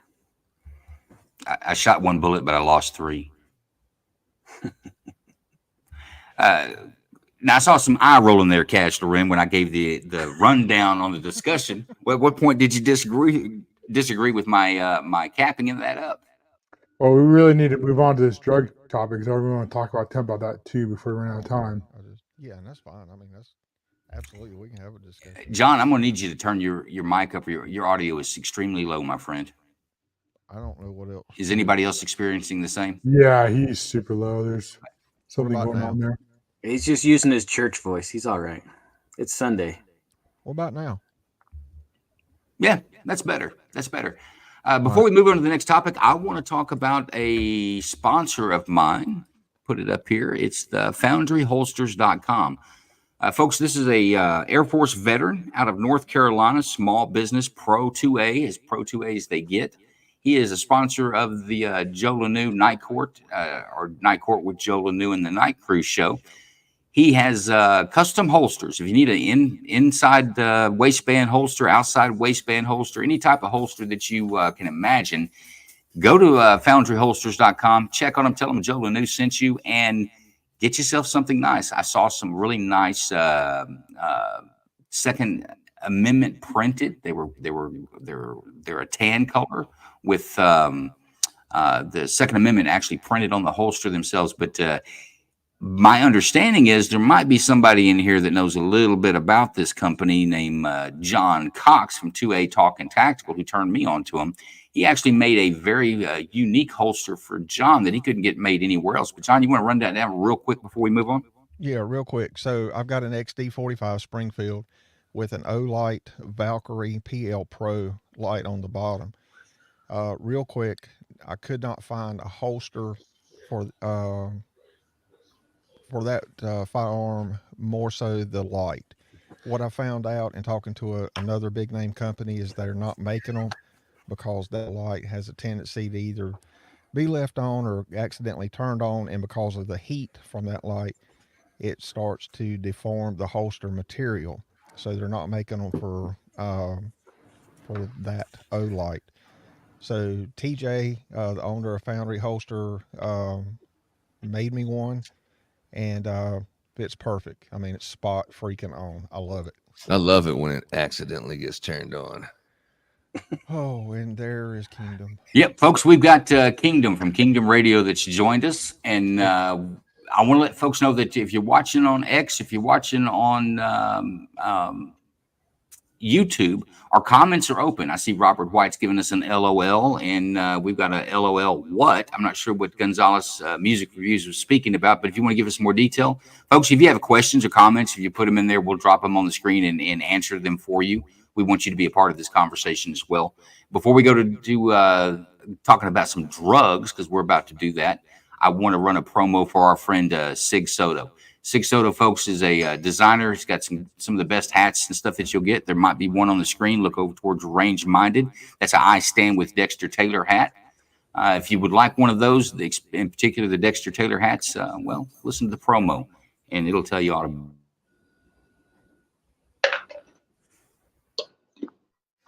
I shot 1 bullet, but I lost 3. Now I saw some eye rolling there, Cash Loren, when I gave the rundown on the discussion. At what point did you disagree with my my capping of that up? Well, we really need to move on to this drug topic because I really want to talk about Temp about that too before we run out of time. yeah, and that's fine. I mean, that's absolutely, we can have a discussion. John, I'm gonna need you to turn your mic up. Your audio is extremely low, my friend. I don't know what else. Is anybody else experiencing the same? Yeah, he's super low. There's something about going now? on there. He's just using his church voice. He's all right. It's Sunday. What about now? Yeah, that's better. That's better. Before we move on to the next topic, I want to talk about a sponsor of mine. Put it up here. It's the FoundryHolsters.com. Folks, this is a Air Force veteran out of North Carolina, small business, Pro 2A, as Pro 2A as they get. He is a sponsor of the Joe Lanou Night Court, or Night Court with Joe Lanou and the Night Cruise show. He has custom holsters. If you need an inside waistband holster, outside waistband holster, any type of holster that you can imagine, go to FoundryHolsters.com, check on them, tell them Joe Lanou sent you, and get yourself something nice. I saw some really nice Second Amendment printed. They're a tan color with the Second Amendment actually printed on the holster themselves, but my understanding is there might be somebody in here that knows a little bit about this company named John Cox from 2A Talk and Tactical, who turned me on to him. He actually made a very unique holster for John that he couldn't get made anywhere else. But John, you want to run that down real quick before we move on? Yeah, real quick. So I've got an XD45 Springfield with an Olight Valkyrie PL Pro light on the bottom. Real quick, I could not find a holster for that firearm, more so the light. What I found out in talking to another big name company is they're not making them because that light has a tendency to either be left on or accidentally turned on, and because of the heat from that light, it starts to deform the holster material. So they're not making them for that Olight. So TJ, the owner of Foundry Holster, made me one, and it's perfect. I mean, it's spot freaking on. I love it. I love it when it accidentally gets turned on. Oh, and there is Kingdom. Yep, folks, we've got Kingdom from Kingdom Radio that's joined us, and I want to let folks know that if you're watching on X, if you're watching on YouTube, our comments are open. I see Robert White's giving us an LOL, and we've got a LOL what? I'm not sure what Gonzalez Music Reviews was speaking about, but if you want to give us more detail, folks, if you have questions or comments, if you put them in there, we'll drop them on the screen and answer them for you. We want you to be a part of this conversation as well. Before we go to talking about some drugs, because we're about to do that, I want to run a promo for our friend Sig Soto. Sig Soto, folks, is a designer. He's got some of the best hats and stuff that you'll get. There might be one on the screen. Look over towards Range Minded. That's an I Stand with Dexter Taylor hat. If you would like one of those, in particular the Dexter Taylor hats, well, listen to the promo, and it'll tell you all about it.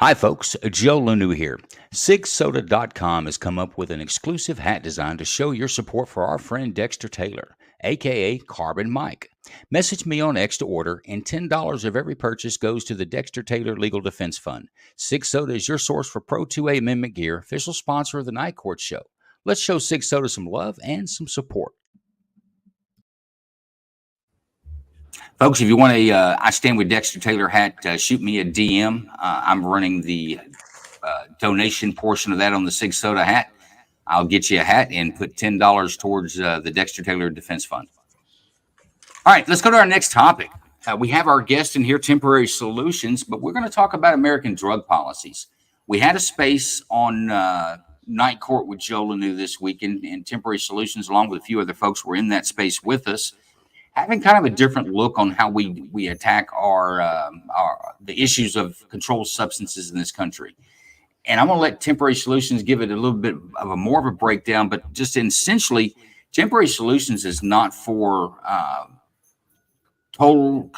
Hi, folks. Joe Lanu here. SigSoda.com has come up with an exclusive hat design to show your support for our friend Dexter Taylor, a.k.a. Carbon Mike. Message me on X to order, and $10 of every purchase goes to the Dexter Taylor Legal Defense Fund. Sig Soda is your source for Pro 2A Amendment gear, official sponsor of the Night Court Show. Let's show Sig Soda some love and some support. Folks, if you want a I Stand with Dexter Taylor hat, shoot me a DM. I'm running the donation portion of that on the Sig Soda hat. I'll get you a hat and put $10 towards the Dexter Taylor Defense Fund. All right, let's go to our next topic. We have our guest in here, Temporary Solutions, but we're going to talk about American drug policies. We had a space on Night Court with Joe Lanu this week, and Temporary Solutions, along with a few other folks, were in that space with us, having kind of a different look on how we attack the issues of controlled substances in this country. And I'm going to let Temporary Solutions give it a little bit of a more of a breakdown, but just essentially, Temporary Solutions is not for total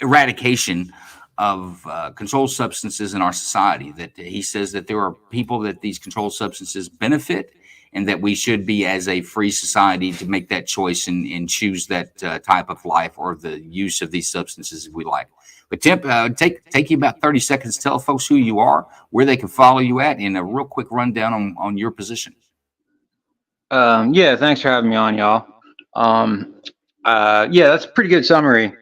eradication of controlled substances in our society. That he says that there are people that these controlled substances benefit, and that we should be, as a free society, to make that choice and choose that type of life or the use of these substances if we like. But Temp, take you about 30 seconds to tell folks who you are, where they can follow you at, and a real quick rundown on your position. Yeah, thanks for having me on, y'all. Yeah, that's a pretty good summary.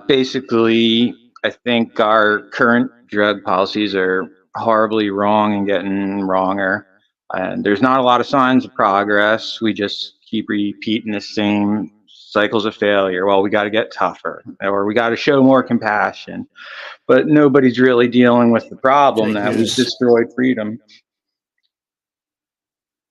Basically, I think our current drug policies are horribly wrong and getting wronger. And there's not a lot of signs of progress. We just keep repeating the same cycles of failure. Well, we got to get tougher, or we got to show more compassion. But nobody's really dealing with the problem that we've destroyed freedom.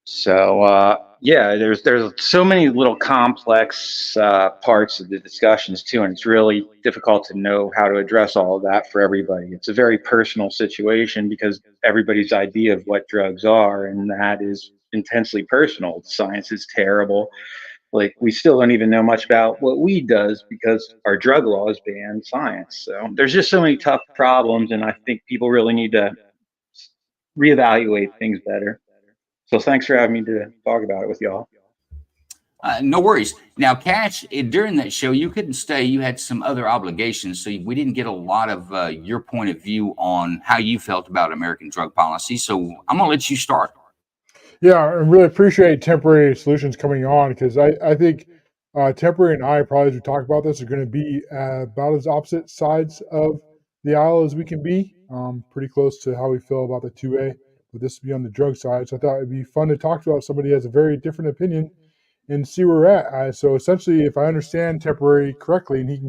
So, yeah, there's so many little complex parts of the discussions too, and it's really difficult to know how to address all of that for everybody. It's a very personal situation because everybody's idea of what drugs are, and that is intensely personal. Science is terrible. Like, we still don't even know much about what weed does because our drug laws ban science. So there's just so many tough problems, and I think people really need to reevaluate things better. So thanks for having me to talk about it with y'all. No worries. Now, Cash, during that show, you couldn't stay. You had some other obligations, so we didn't get a lot of your point of view on how you felt about American drug policy. So I'm going to let you start. Yeah, I really appreciate Temporary Solutions coming on, because I think Temporary and I, probably as we talk about this, are going to be about as opposite sides of the aisle as we can be. Pretty close to how we feel about the 2A. But this would be on the drug side. So I thought it'd be fun to talk about somebody who has a very different opinion and see where we're at. So essentially, if I understand Temporary correctly, and he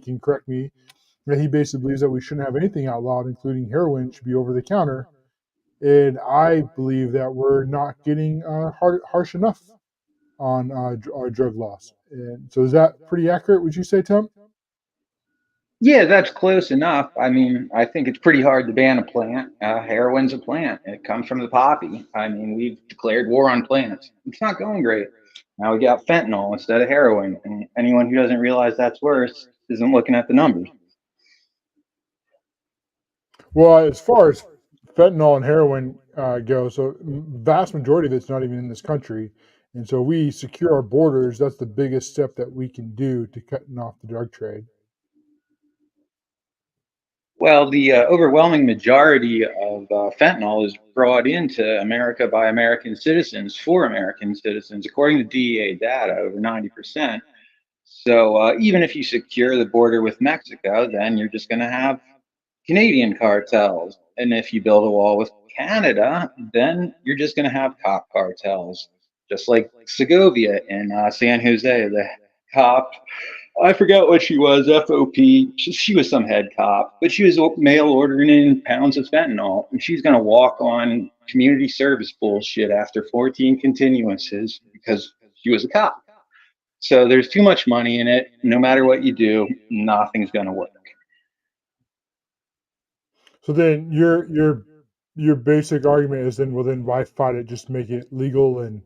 can correct me, He basically believes that we shouldn't have anything outlawed, including heroin, should be over the counter. And I believe that we're not getting harsh enough on our drug laws. And so is that pretty accurate, would you say, Tim? Yeah, that's close enough. I mean, I think it's pretty hard to ban a plant. Heroin's a plant. It comes from the poppy. I mean, we've declared war on plants. It's not going great. Now we got fentanyl instead of heroin. And anyone who doesn't realize that's worse isn't looking at the numbers. Well, as far as fentanyl and heroin go, so vast majority of it's not even in this country. And so we secure our borders. That's the biggest step that we can do to cutting off the drug trade. Well, the overwhelming majority of fentanyl is brought into America by American citizens for American citizens, according to DEA data, over 90%. So even if you secure the border with Mexico, then you're just going to have Canadian cartels. And if you build a wall with Canada, then you're just going to have cop cartels, just like Segovia in San Jose, the cop. I forgot what she was, FOP. She was some head cop, but she was mail ordering in pounds of fentanyl, and she's going to walk on community service bullshit after 14 continuances because she was a cop. So there's too much money in it. No matter what you do, nothing's going to work. So then your basic argument is then, well, then why fight it? Just make it legal and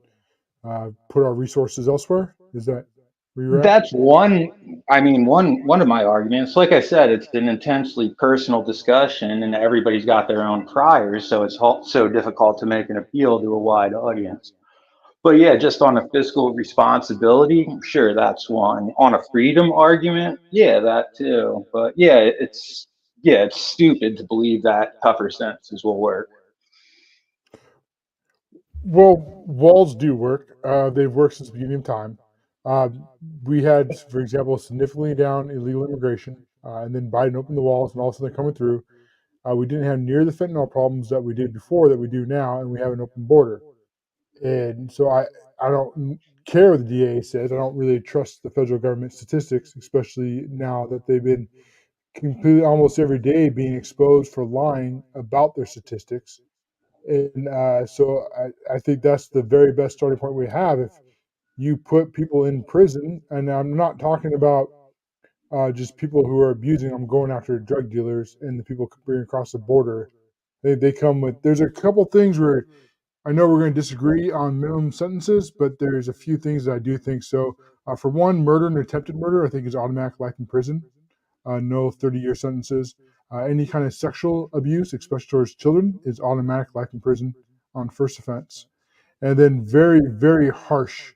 put our resources elsewhere. Is that where you're at? That's one. I mean, one of my arguments. Like I said, it's an intensely personal discussion, and everybody's got their own priors, so it's so difficult to make an appeal to a wide audience. But yeah, just on a fiscal responsibility, sure, that's one. On a freedom argument, yeah, that too. But yeah, it's stupid to believe that tougher sentences will work. Well, walls do work. They've worked since the beginning of time. Uh, we had, for example, significantly down illegal immigration, and then Biden opened the walls, and all of a sudden they're coming through. We didn't have near the fentanyl problems that we did before that we do now, and we have an open border. And so I don't care what the DA says. I don't really trust the federal government statistics, especially now that they've been completely almost every day being exposed for lying about their statistics. And so I think that's the very best starting point we have. If you put people in prison, and I'm not talking about just people who are abusing, I'm going after drug dealers and the people bringing across the border. They come with, there's a couple things where I know we're going to disagree on minimum sentences, but there's a few things that I do think so. For one, murder and attempted murder, I think is automatic life in prison, no 30-year sentences. Any kind of sexual abuse, especially towards children, is automatic life in prison on first offense. And then very, very harsh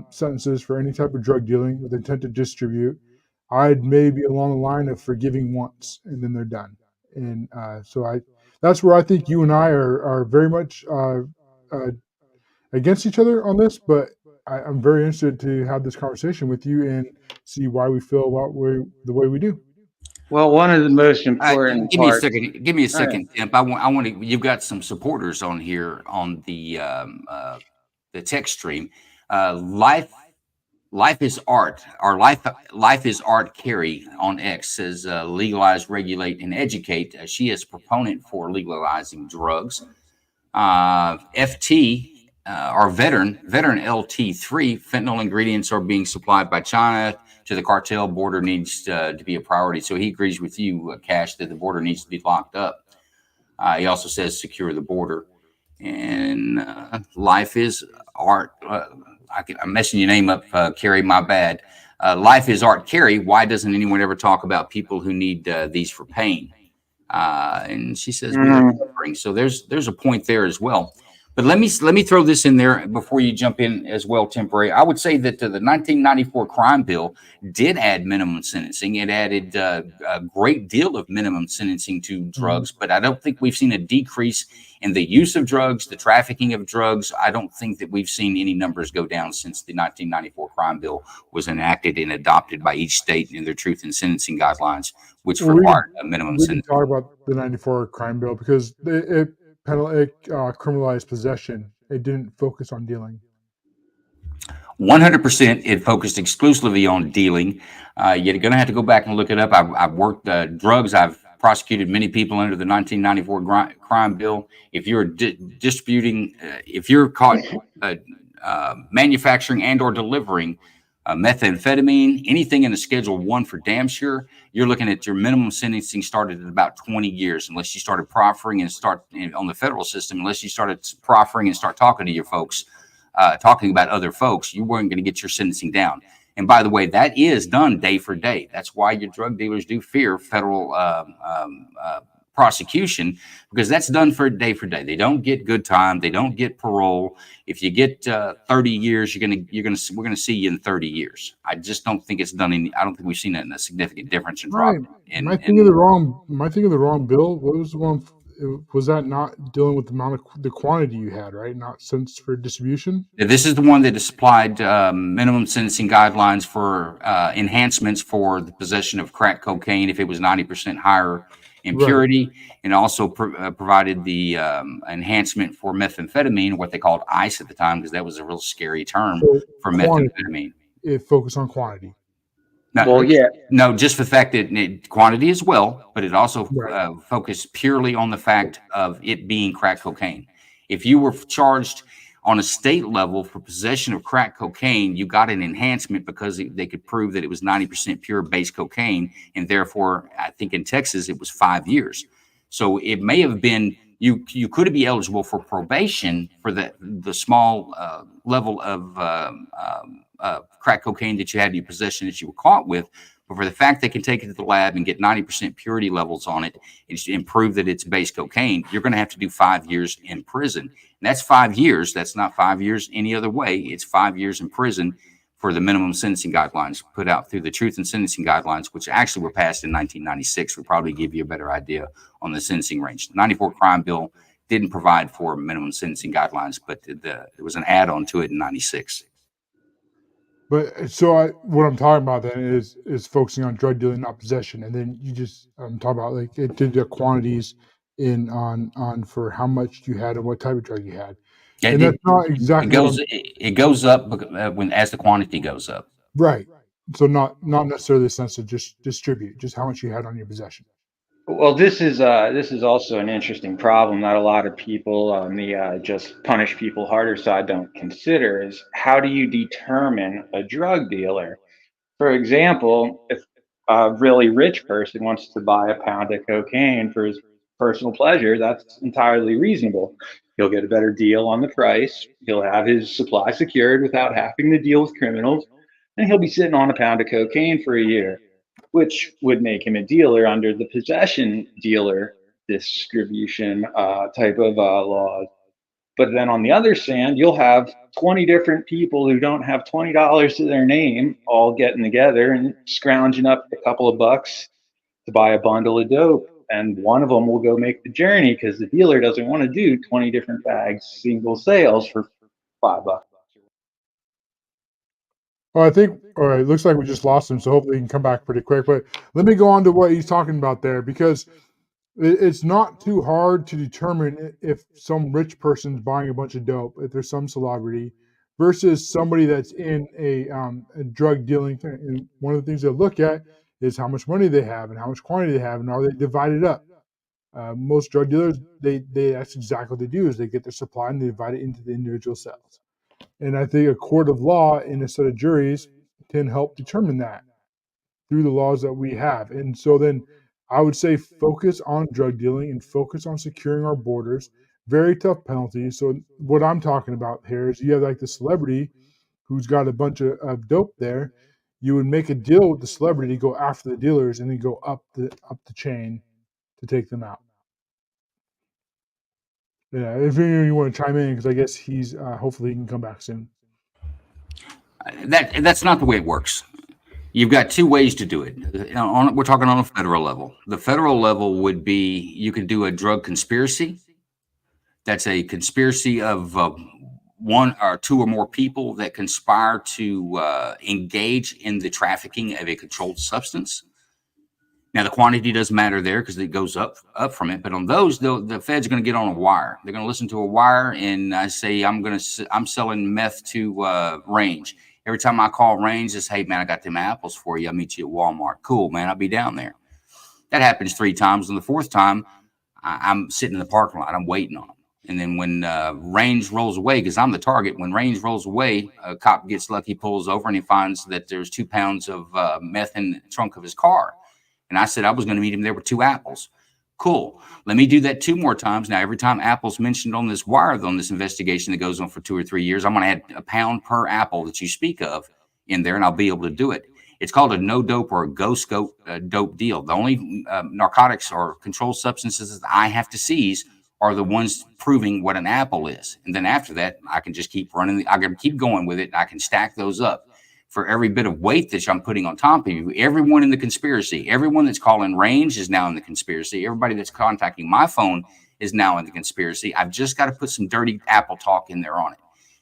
sentences for any type of drug dealing with intent to distribute. I'd maybe along the line of forgiving once and then they're done. And so that's where I think you and I are very much against each other on this, but I'm very interested to have this conversation with you and see why we feel about the way we do. Well, one of the most important Give me a parts. second. Give me a second, Temp. I want to. You've got some supporters on here on the text stream. Life is art. Our life is art. Carrie on X says legalize, regulate, and educate. She is a proponent for legalizing drugs. FT. Our veteran LT3 fentanyl ingredients are being supplied by China to the cartel. Border needs to be a priority. So he agrees with you, Cash, that the border needs to be locked up. He also says secure the border. And life is art. I'm messing your name up, Carrie. My bad. Life is art. Carrie, why doesn't anyone ever talk about people who need these for pain? And she says, so there's a point there as well. But let me throw this in there before you jump in as well, Temporary. I would say that the 1994 crime bill did add minimum sentencing. It added a great deal of minimum sentencing to drugs, but I don't think we've seen a decrease in the use of drugs, the trafficking of drugs. I don't think that we've seen any numbers go down since the 1994 crime bill was enacted and adopted by each state in their truth in sentencing guidelines, which required a minimum sentence. We can talk about the 94 crime bill because it criminalized possession. It didn't focus on dealing. 100%. It focused exclusively on dealing. You're going to have to go back and look it up. I've worked drugs. I've prosecuted many people under the 1994 crime bill. If you're distributing, if you're caught manufacturing and or delivering methamphetamine, anything in a Schedule 1 for damn sure, you're looking at your minimum sentencing started at about 20 years, unless you started proffering and start on the federal system, unless you started proffering and start talking to your folks, talking about other folks, you weren't going to get your sentencing down. And by the way, that is done day for day. That's why your drug dealers do fear federal prosecution, because that's done for day for day. They don't get good time. They don't get parole. If you get 30 years, we're gonna see you in 30 years. I just don't think it's done any. I don't think we've seen a significant difference in drop. Am I thinking of the wrong bill? What was the one? Was that not dealing with the quantity you had, right? Not sentenced for distribution. This is the one that supplied minimum sentencing guidelines for enhancements for the possession of crack cocaine if it was 90% higher impurity, right. And also provided the enhancement for methamphetamine, what they called ICE at the time, because that was a real scary term for methamphetamine. It focused on quantity. No, just the fact that quantity as well, but it also focused purely on the fact of it being crack cocaine. If you were charged on a state level for possession of crack cocaine, you got an enhancement because they could prove that it was 90% pure base cocaine, and therefore, I think in Texas it was 5 years. So it may have been you could be eligible for probation for the small level of crack cocaine that you had in your possession that you were caught with, but for the fact they can take it to the lab and get 90% purity levels on it and prove that it's base cocaine, you're going to have to do 5 years in prison. And that's 5 years. That's not 5 years any other way. It's 5 years in prison for the minimum sentencing guidelines put out through the Truth in Sentencing Guidelines, which actually were passed in 1996. Will probably give you a better idea on the sentencing range. The 94 crime bill didn't provide for minimum sentencing guidelines, but there was an add-on to it in 96. But so what I'm talking about then is focusing on drug dealing, not possession, and then I'm talking about like it did the quantities on for how much you had and what type of drug you had. Yeah, and that's not exactly it goes up as the quantity goes up. Right. So not necessarily the sense of just distribute, just how much you had on your possession. Well, this is also an interesting problem that a lot of people on the just punish people harder side don't consider, is how do you determine a drug dealer? For example, if a really rich person wants to buy a pound of cocaine for his personal pleasure, that's entirely reasonable. He'll get a better deal on the price. He'll have his supply secured without having to deal with criminals, and he'll be sitting on a pound of cocaine for a year, which would make him a dealer under the possession dealer distribution type of laws. But then on the other hand, you'll have 20 different people who don't have $20 to their name all getting together and scrounging up a couple of bucks to buy a bundle of dope. And one of them will go make the journey because the dealer doesn't want to do 20 different bags, single sales for $5. Oh, I think, all right, looks like we just lost him, so hopefully he can come back pretty quick. But let me go on to what he's talking about there, because it's not too hard to determine if some rich person's buying a bunch of dope, if there's some celebrity, versus somebody that's in a drug dealing thing. And one of the things they look at is how much money they have and how much quantity they have, and are they divided up. Most drug dealers, they that's exactly what they do, is they get their supply and they divide it into the individual cells. And I think a court of law and a set of juries can help determine that through the laws that we have. And so then I would say focus on drug dealing and focus on securing our borders. Very tough penalties. So what I'm talking about here is you have like the celebrity who's got a bunch of dope there. You would make a deal with the celebrity, go after the dealers, and then go up the chain to take them out. Yeah, if you want to chime in, because I guess he's hopefully he can come back soon. That's not the way it works. You've got two ways to do it. We're talking on a federal level. The federal level would be you can do a drug conspiracy. That's a conspiracy of one or two or more people that conspire to engage in the trafficking of a controlled substance. Now, the quantity doesn't matter there because it goes up from it. But on those, the Fed's are going to get on a wire. They're going to listen to a wire and say, I'm selling meth to Range. Every time I call Range, it's, hey, man, I got them apples for you. I'll meet you at Walmart. Cool, man. I'll be down there. That happens 3 times. And the 4th time, I'm sitting in the parking lot. I'm waiting on them. And then when Range rolls away, because I'm the target, when Range rolls away, a cop gets lucky, pulls over, and he finds that there's 2 pounds of meth in the trunk of his car. And I said I was going to meet him there with 2 apples. Cool. Let me do that 2 more times. Now, every time apple's mentioned on this wire, on this investigation that goes on for 2 or 3 years, I'm going to add a pound per apple that you speak of in there, and I'll be able to do it. It's called a no dope or a ghost dope deal. The only narcotics or controlled substances that I have to seize are the ones proving what an apple is. And then after that, I can just keep running. I can keep going with it. I can stack those up. For every bit of weight that I'm putting on top of you, everyone in the conspiracy, everyone that's calling Range is now in the conspiracy. Everybody that's contacting my phone is now in the conspiracy. I've just got to put some dirty apple talk in there on it.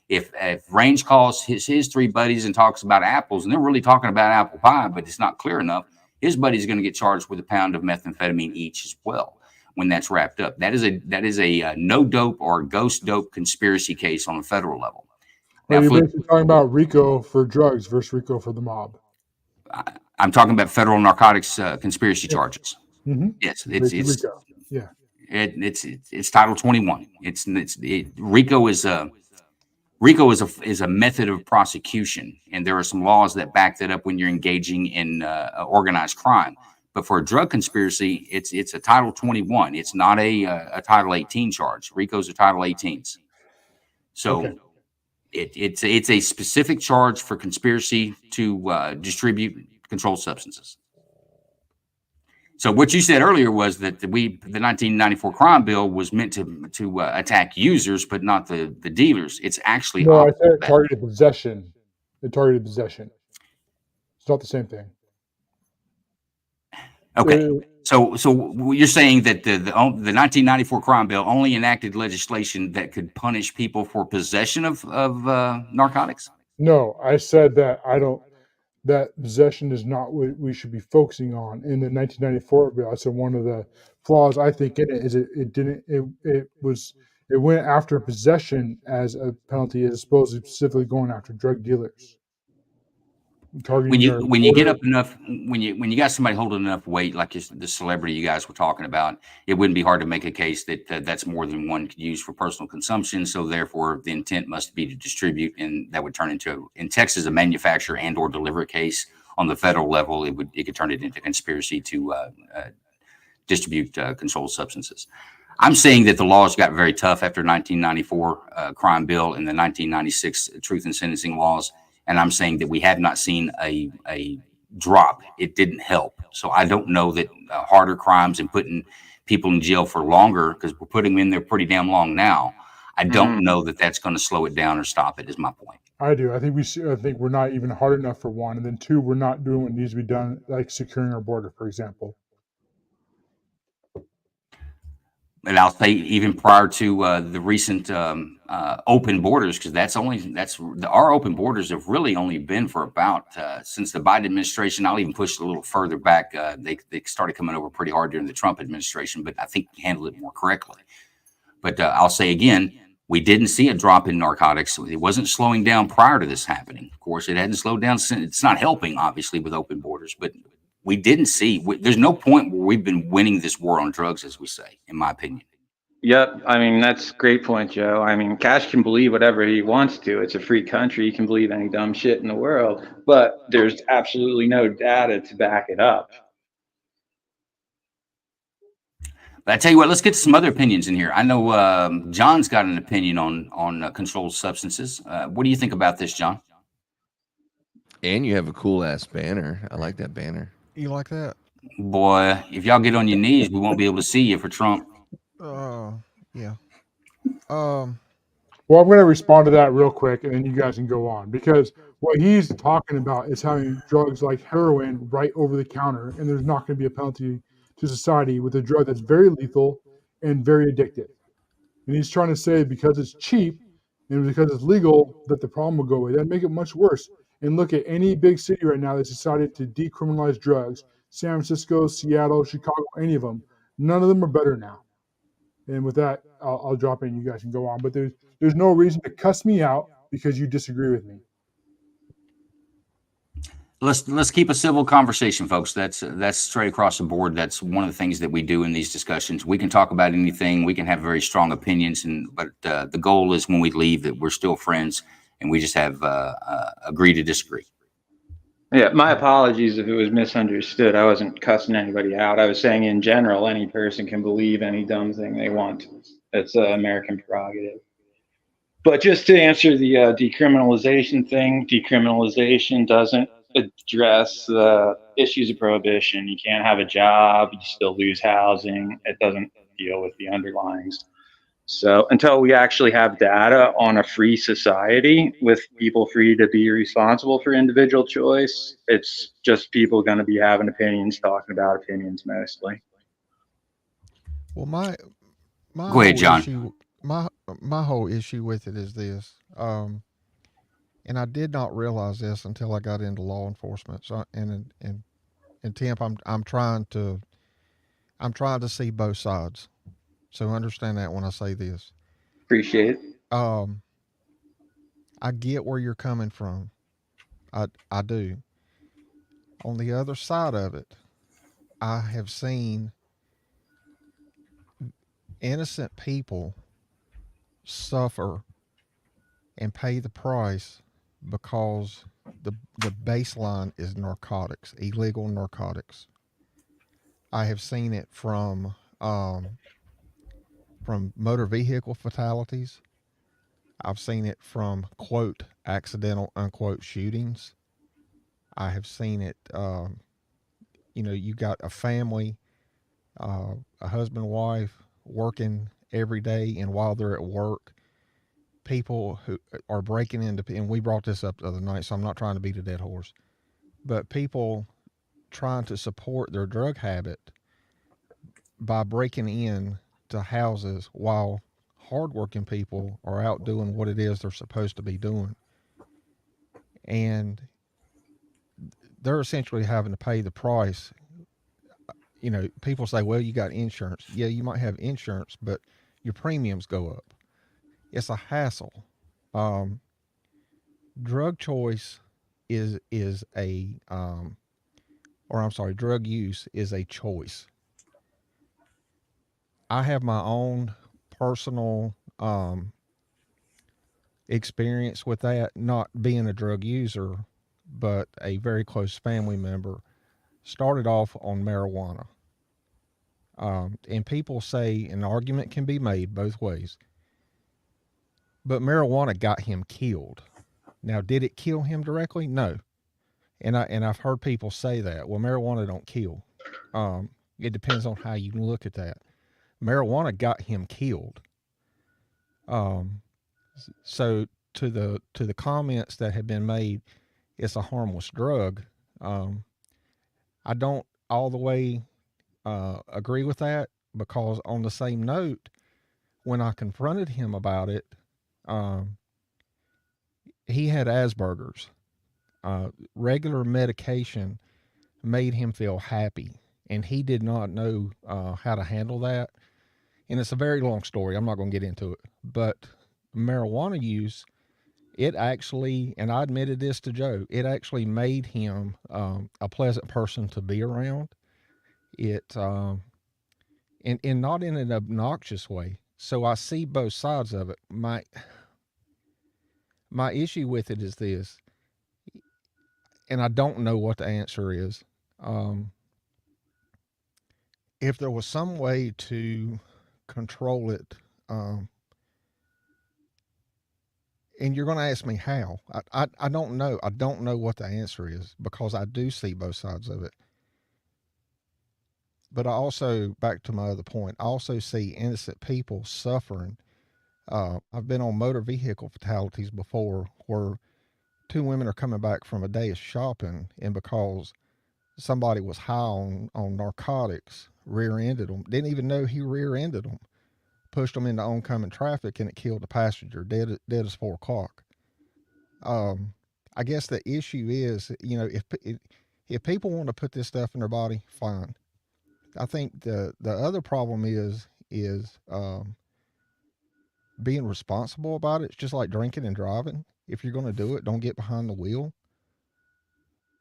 If Range calls his 3 buddies and talks about apples, and they're really talking about apple pie, but it's not clear enough, his buddy's going to get charged with a pound of methamphetamine each as well when that's wrapped up. That is a no dope or ghost dope conspiracy case on a federal level. Now, you're basically talking about RICO for drugs versus RICO for the mob. I'm talking about federal narcotics conspiracy charges. Mm-hmm. Yes, it's RICO. Yeah. It's Title 21. RICO is a method of prosecution, and there are some laws that back that up when you're engaging in organized crime. But for a drug conspiracy, it's a Title 21. It's not a Title 18 charge. RICO's are Title 18s. So. Okay. It's a specific charge for conspiracy to distribute controlled substances. So what you said earlier was that the 1994 crime bill was meant to attack users, but not the dealers. It's actually no. I said targeted possession. It targeted possession. It's not the same thing. Okay. So you're saying that the 1994 crime bill only enacted legislation that could punish people for possession of narcotics? No, I said that that possession is not what we should be focusing on in the 1994 bill. I said one of the flaws I think in it is it went after possession as a penalty as opposed to specifically going after drug dealers. When you get up enough, when you got somebody holding enough weight, like the celebrity you guys were talking about, it wouldn't be hard to make a case that that's more than one could use for personal consumption. So therefore, the intent must be to distribute, and that would turn into, in Texas, a manufacture and or deliver case. On the federal level, it could turn it into conspiracy to distribute controlled substances. I'm saying that the laws got very tough after 1994 crime bill and the 1996 truth in sentencing laws. And I'm saying that we have not seen a drop. It didn't help. So I don't know that harder crimes and putting people in jail for longer, because we're putting them in there pretty damn long now. I don't know that that's going to slow it down or stop it, is my point. I do. I think we're not even hard enough for one. And then 2, we're not doing what needs to be done, like securing our border, for example. And I'll say even prior to the recent open borders, because our open borders have really only been for about since the Biden administration. I'll even push it a little further back. They started coming over pretty hard during the Trump administration, but I think handled it more correctly. But I'll say again, we didn't see a drop in narcotics. It wasn't slowing down prior to this happening. Of course, it hadn't slowed down since. It's not helping, obviously, with open borders, but we didn't see. There's no point where we've been winning this war on drugs, as we say, in my opinion. Yep. I mean, that's a great point, Joe. I mean, Cash can believe whatever he wants to. It's a free country. He can believe any dumb shit in the world, but there's absolutely no data to back it up. But I tell you what, let's get to some other opinions in here. I know John's got an opinion on controlled substances. What do you think about this, John? And you have a cool ass banner. I like that banner. You like that? Boy, if y'all get on your knees, we won't be able to see you for Trump. Yeah. Well, I'm going to respond to that real quick, and then you guys can go on, because what he's talking about is having drugs like heroin right over the counter, and there's not going to be a penalty to society with a drug that's very lethal and very addictive. And he's trying to say because it's cheap and because it's legal that the problem will go away. That'd make it much worse. And look at any big city right now that's decided to decriminalize drugs. San Francisco, Seattle, Chicago, any of them. None of them are better now. And with that, I'll drop in. You guys can go on. But there's no reason to cuss me out because you disagree with me. let's keep a civil conversation, folks. That's straight across the board. That's one of the things that we do in these discussions. We can talk about anything. We can have very strong opinions, but the goal is when we leave that we're still friends and we just have agree to disagree. Yeah, my apologies if it was misunderstood. I wasn't cussing anybody out. I was saying in general, any person can believe any dumb thing they want. It's an American prerogative. But just to answer the decriminalization thing, decriminalization doesn't address issues of prohibition. You can't have a job, you still lose housing. It doesn't deal with the underlyings. So until we actually have data on a free society with people free to be responsible for individual choice, it's just people going to be having opinions, talking about opinions mostly. Well, my Go ahead, whole John. issue, my whole issue with it is this, and I did not realize this until I got into law enforcement. So, and Temp, I'm trying to see both sides. So understand that when I say this. Appreciate it. I get where you're coming from. I do. On the other side of it, I have seen innocent people suffer and pay the price because the baseline is narcotics, illegal narcotics. I have seen it from motor vehicle fatalities. I've seen it from quote accidental unquote shootings. I have seen it. You got a family, a husband and wife working every day, and while they're at work, people who are breaking into, and we brought this up the other night, so I'm not trying to beat a dead horse, but people trying to support their drug habit by breaking in to houses while hardworking people are out doing what it is they're supposed to be doing. And they're essentially having to pay the price. People say, well, you got insurance. Yeah, you might have insurance, but your premiums go up. It's a hassle. Drug choice is a drug use is a choice. I have my own personal experience with that, not being a drug user, but a very close family member started off on marijuana. And people say an argument can be made both ways, but marijuana got him killed. Now, did it kill him directly? No. And I've heard people say that. Well, marijuana don't kill. It depends on how you look at that. Marijuana got him killed. So to the comments that have been made, it's a harmless drug. I don't all the way agree with that, because on the same note, when I confronted him about it, he had Asperger's. Regular medication made him feel happy, and he did not know how to handle that. And it's a very long story. I'm not going to get into it, but marijuana use, it actually, and I admitted this to Joe, it actually made him a pleasant person to be around. It, and not in an obnoxious way. So I see both sides of it. My issue with it is this, and I don't know what the answer is. If there was some way to control it, and you're going to ask me how, I don't know. I don't know what the answer is, because I do see both sides of it. But I also, back to my other point, I also see innocent people suffering. I've been on motor vehicle fatalities before, where two women are coming back from a day of shopping, and because somebody was high on narcotics, rear-ended them. Didn't even know he rear-ended them. Pushed them into oncoming traffic, and it killed the passenger, dead as 4 o'clock. I guess the issue is, if people want to put this stuff in their body, fine. I think the other problem is being responsible about it. It's just like drinking and driving. If you're going to do it, don't get behind the wheel.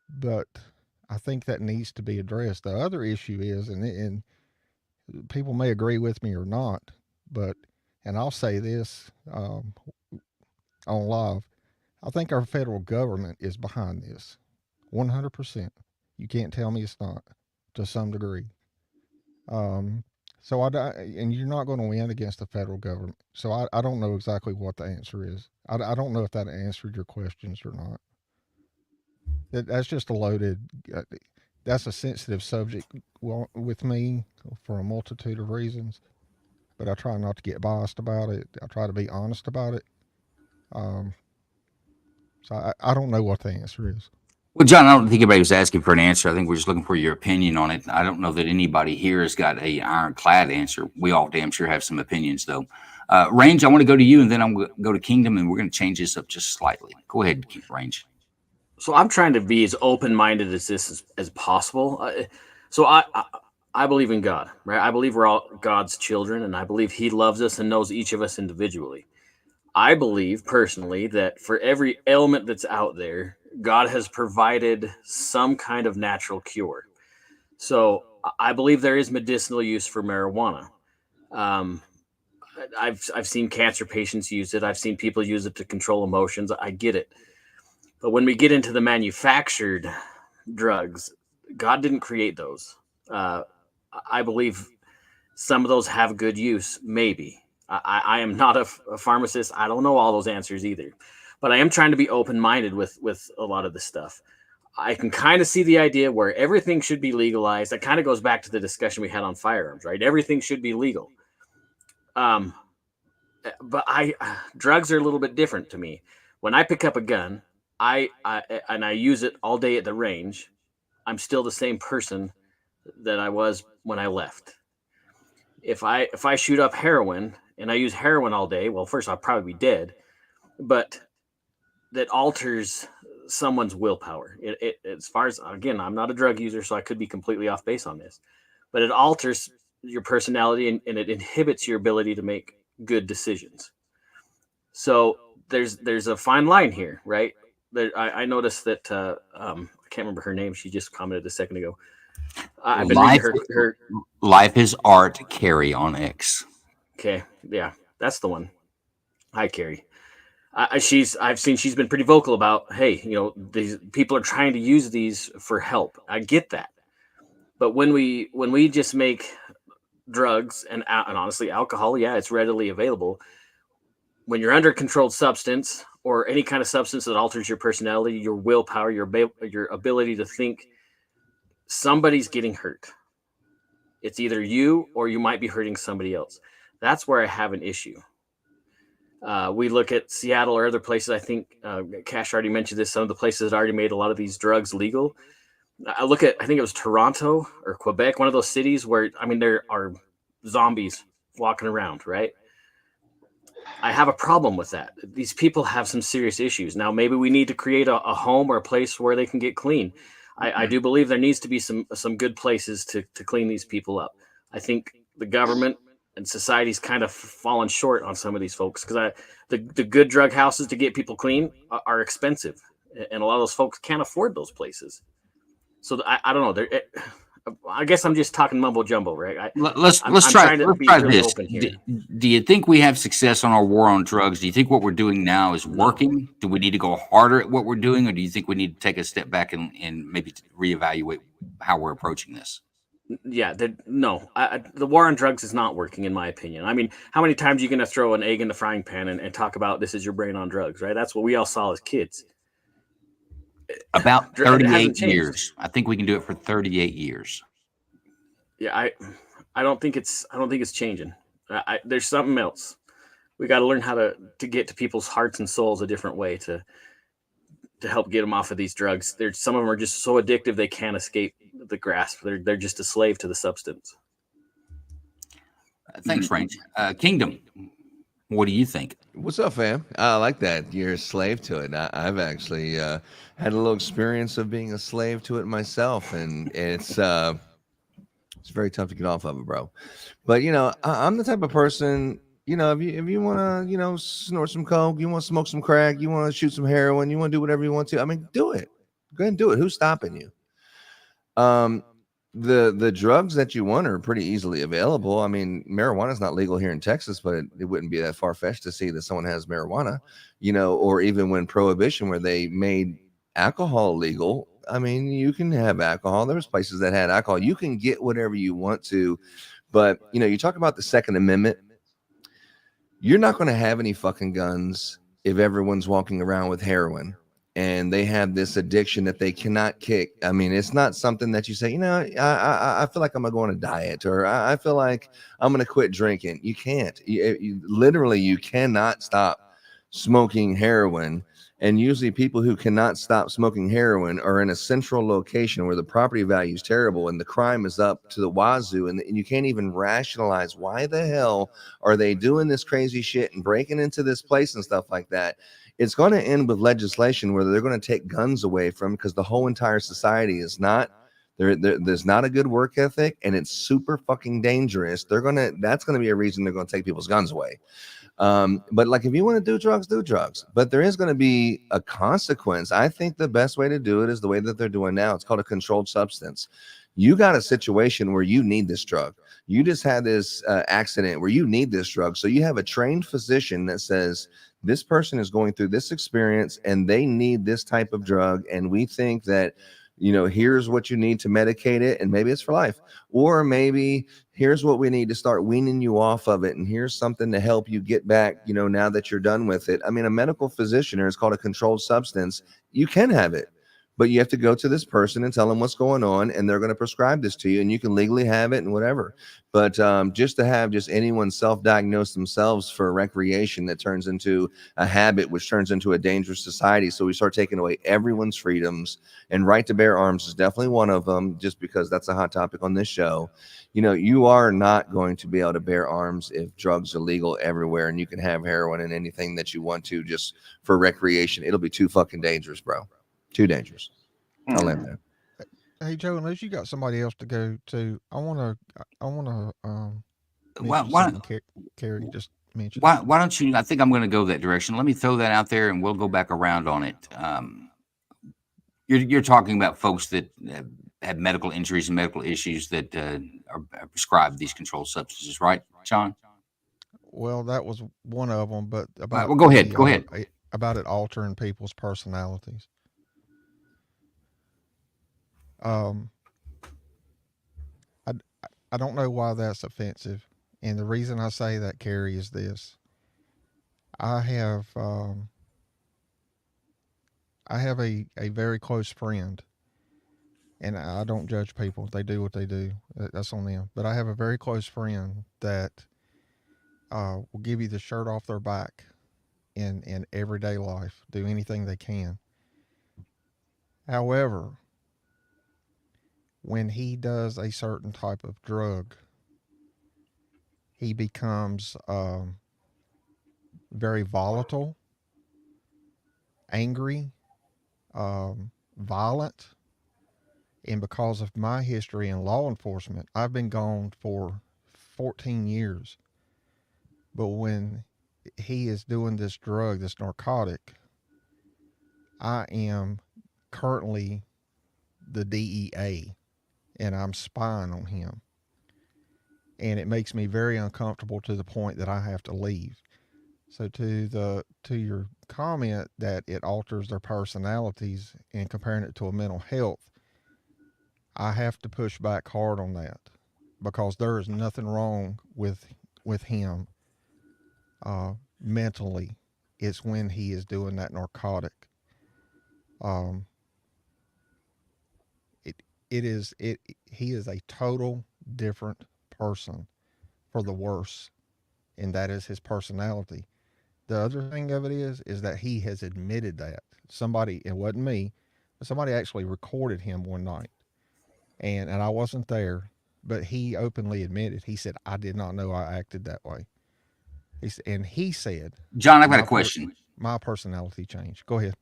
but I think that needs to be addressed. The other issue is, and people may agree with me or not, but, and I'll say this on live, I think our federal government is behind this 100%. You can't tell me it's not to some degree. So and you're not going to win against the federal government. So I don't know exactly what the answer is. I don't know if that answered your questions or not. That's just a loaded, that's a sensitive subject with me for a multitude of reasons, but I try not to get biased about it. I try to be honest about it. So I don't know what the answer is. Well, John, I don't think anybody was asking for an answer. I think we're just looking for your opinion on it. I don't know that anybody here has got a ironclad answer. We all damn sure have some opinions, though. Range, I want to go to you, and then I'm going to go to Kingdom, and we're going to change this up just slightly. Go ahead, Range. So I'm trying to be as open-minded as this as possible. So I believe in God, right? I believe we're all God's children, and I believe He loves us and knows each of us individually. I believe personally that for every ailment that's out there, God has provided some kind of natural cure. So I believe there is medicinal use for marijuana. I've seen cancer patients use it. I've seen people use it to control emotions. I get it. But when we get into the manufactured drugs, God didn't create those. I believe some of those have good use, maybe. I am not a pharmacist. I don't know all those answers either. But I am trying to be open-minded with a lot of this stuff. I can kind of see the idea where everything should be legalized. That kind of goes back to the discussion we had on firearms, right? Everything should be legal. But drugs are a little bit different to me. When I pick up a gun, I use it all day at the range, I'm still the same person that I was when I left. If I shoot up heroin and I use heroin all day, well, first I'll probably be dead, but that alters someone's willpower. It as far as, again, I'm not a drug user, so I could be completely off base on this, but it alters your personality and it inhibits your ability to make good decisions. So there's a fine line here, right? I noticed that I can't remember her name. She just commented a second ago. I've been reading her. Life is Art, Carrie on X. Okay, yeah, that's the one. Hi, Carrie. I've seen she's been pretty vocal about, hey, these people are trying to use these for help. I get that, but when we just make drugs and honestly alcohol, yeah, it's readily available. When you're under a controlled substance or any kind of substance that alters your personality, your willpower, your ability to think, somebody's getting hurt. It's either you or you might be hurting somebody else. That's where I have an issue. We look at Seattle or other places. I think Cash already mentioned this. Some of the places that already made a lot of these drugs legal. I think it was Toronto or Quebec, one of those cities where, there are zombies walking around, right? I have a problem with that. These people have some serious issues. Now, maybe we need to create a home or a place where they can get clean. I do believe there needs to be some good places to clean these people up. I think the government and society's kind of fallen short on some of these folks because the good drug houses to get people clean are expensive, and a lot of those folks can't afford those places. So I don't know. I guess I'm just talking mumbo jumbo, right? Let's try this. Do you think we have success on our war on drugs? Do you think what we're doing now is working? Do we need to go harder at what we're doing, or do you think we need to take a step back and maybe reevaluate how we're approaching this? Yeah, no. The war on drugs is not working, in my opinion. How many times are you going to throw an egg in the frying pan and talk about this is your brain on drugs, right? That's what we all saw as kids. About 38 years. I think we can do it for 38 years. Yeah, I don't think it's changing. There's something else. We got to learn how to get to people's hearts and souls a different way to help get them off of these drugs. Some of them are just so addictive they can't escape the grasp. They're just a slave to the substance. Thanks, Range. Kingdom, what do you think? What's up, fam? I like that. You're a slave to it. I've actually had a little experience of being a slave to it myself, and it's very tough to get off of it, bro. But I'm the type of person. If you want to, snort some coke, you want to smoke some crack, you want to shoot some heroin, you want to do whatever you want to. Do it. Go ahead and do it. Who's stopping you? The drugs that you want are pretty easily available. I mean, marijuana is not legal here in Texas, but it wouldn't be that far-fetched to see that someone has marijuana, or even when prohibition, where they made alcohol legal. I mean, you can have alcohol. There was places that had alcohol. You can get whatever you want to, but you talk about the Second Amendment. You're not going to have any fucking guns if everyone's walking around with heroin and they have this addiction that they cannot kick. I mean, it's not something that you say, I feel like I'm going to go on a diet, or I feel like I'm going to quit drinking. You can't. Literally, you cannot stop smoking heroin. And usually people who cannot stop smoking heroin are in a central location where the property value is terrible and the crime is up to the wazoo. And you can't even rationalize why the hell are they doing this crazy shit and breaking into this place and stuff like that. It's going to end with legislation where they're going to take guns away from, because the whole entire society is not there's not a good work ethic, and it's super fucking dangerous. That's going to be a reason they're going to take people's guns away. But like, if you want to do drugs, but there is going to be a consequence. I think the best way to do it is the way that they're doing now. It's called a controlled substance. You got a situation where you need this drug. You just had this accident where you need this drug. So you have a trained physician that says, this person is going through this experience and they need this type of drug. And we think that, here's what you need to medicate it. And maybe it's for life, or maybe here's what we need to start weaning you off of it. And here's something to help you get back, now that you're done with it. I mean, a medical physician, or it's called a controlled substance. You can have it, but you have to go to this person and tell them what's going on, and they're going to prescribe this to you, and you can legally have it and whatever. But just to have just anyone self-diagnose themselves for recreation, that turns into a habit, which turns into a dangerous society. So we start taking away everyone's freedoms, and right to bear arms is definitely one of them, just because that's a hot topic on this show. You are not going to be able to bear arms if drugs are legal everywhere, and you can have heroin and anything that you want to just for recreation. It'll be too fucking dangerous, bro. Too dangerous. I'll end there. Hey Joe, unless you got somebody else to go to, I want to Why, mention why, something Carrie just mentioned. why don't you? I think I'm going to go that direction. Let me throw that out there, and we'll go back around on it. You're talking about folks that have medical injuries and medical issues that are prescribed these controlled substances, right, John? Well, that was one of them, but about Well, go ahead. Go ahead. About it altering people's personalities. I don't know why that's offensive, and the reason I say that, Carrie, is this: I have a very close friend, and I don't judge people. They do what they do. That's on them. But I have a very close friend that will give you the shirt off their back in everyday life, do anything they can. However, when he does a certain type of drug, he becomes very volatile, angry, violent. And because of my history in law enforcement, I've been gone for 14 years. But when he is doing this drug, this narcotic, I am currently the DEA, and I'm spying on him. And it makes me very uncomfortable to the point that I have to leave. So to your comment that it alters their personalities and comparing it to a mental health, I have to push back hard on that, because there is nothing wrong with him mentally. It's when he is doing that narcotic. He is a total different person for the worse, and that is his personality. The other thing of it is that he has admitted that. Somebody, it wasn't me, but somebody actually recorded him one night, and I wasn't there, but he openly admitted. He said, I did not know I acted that way. He said, John, I've got a question. My personality changed. Go ahead.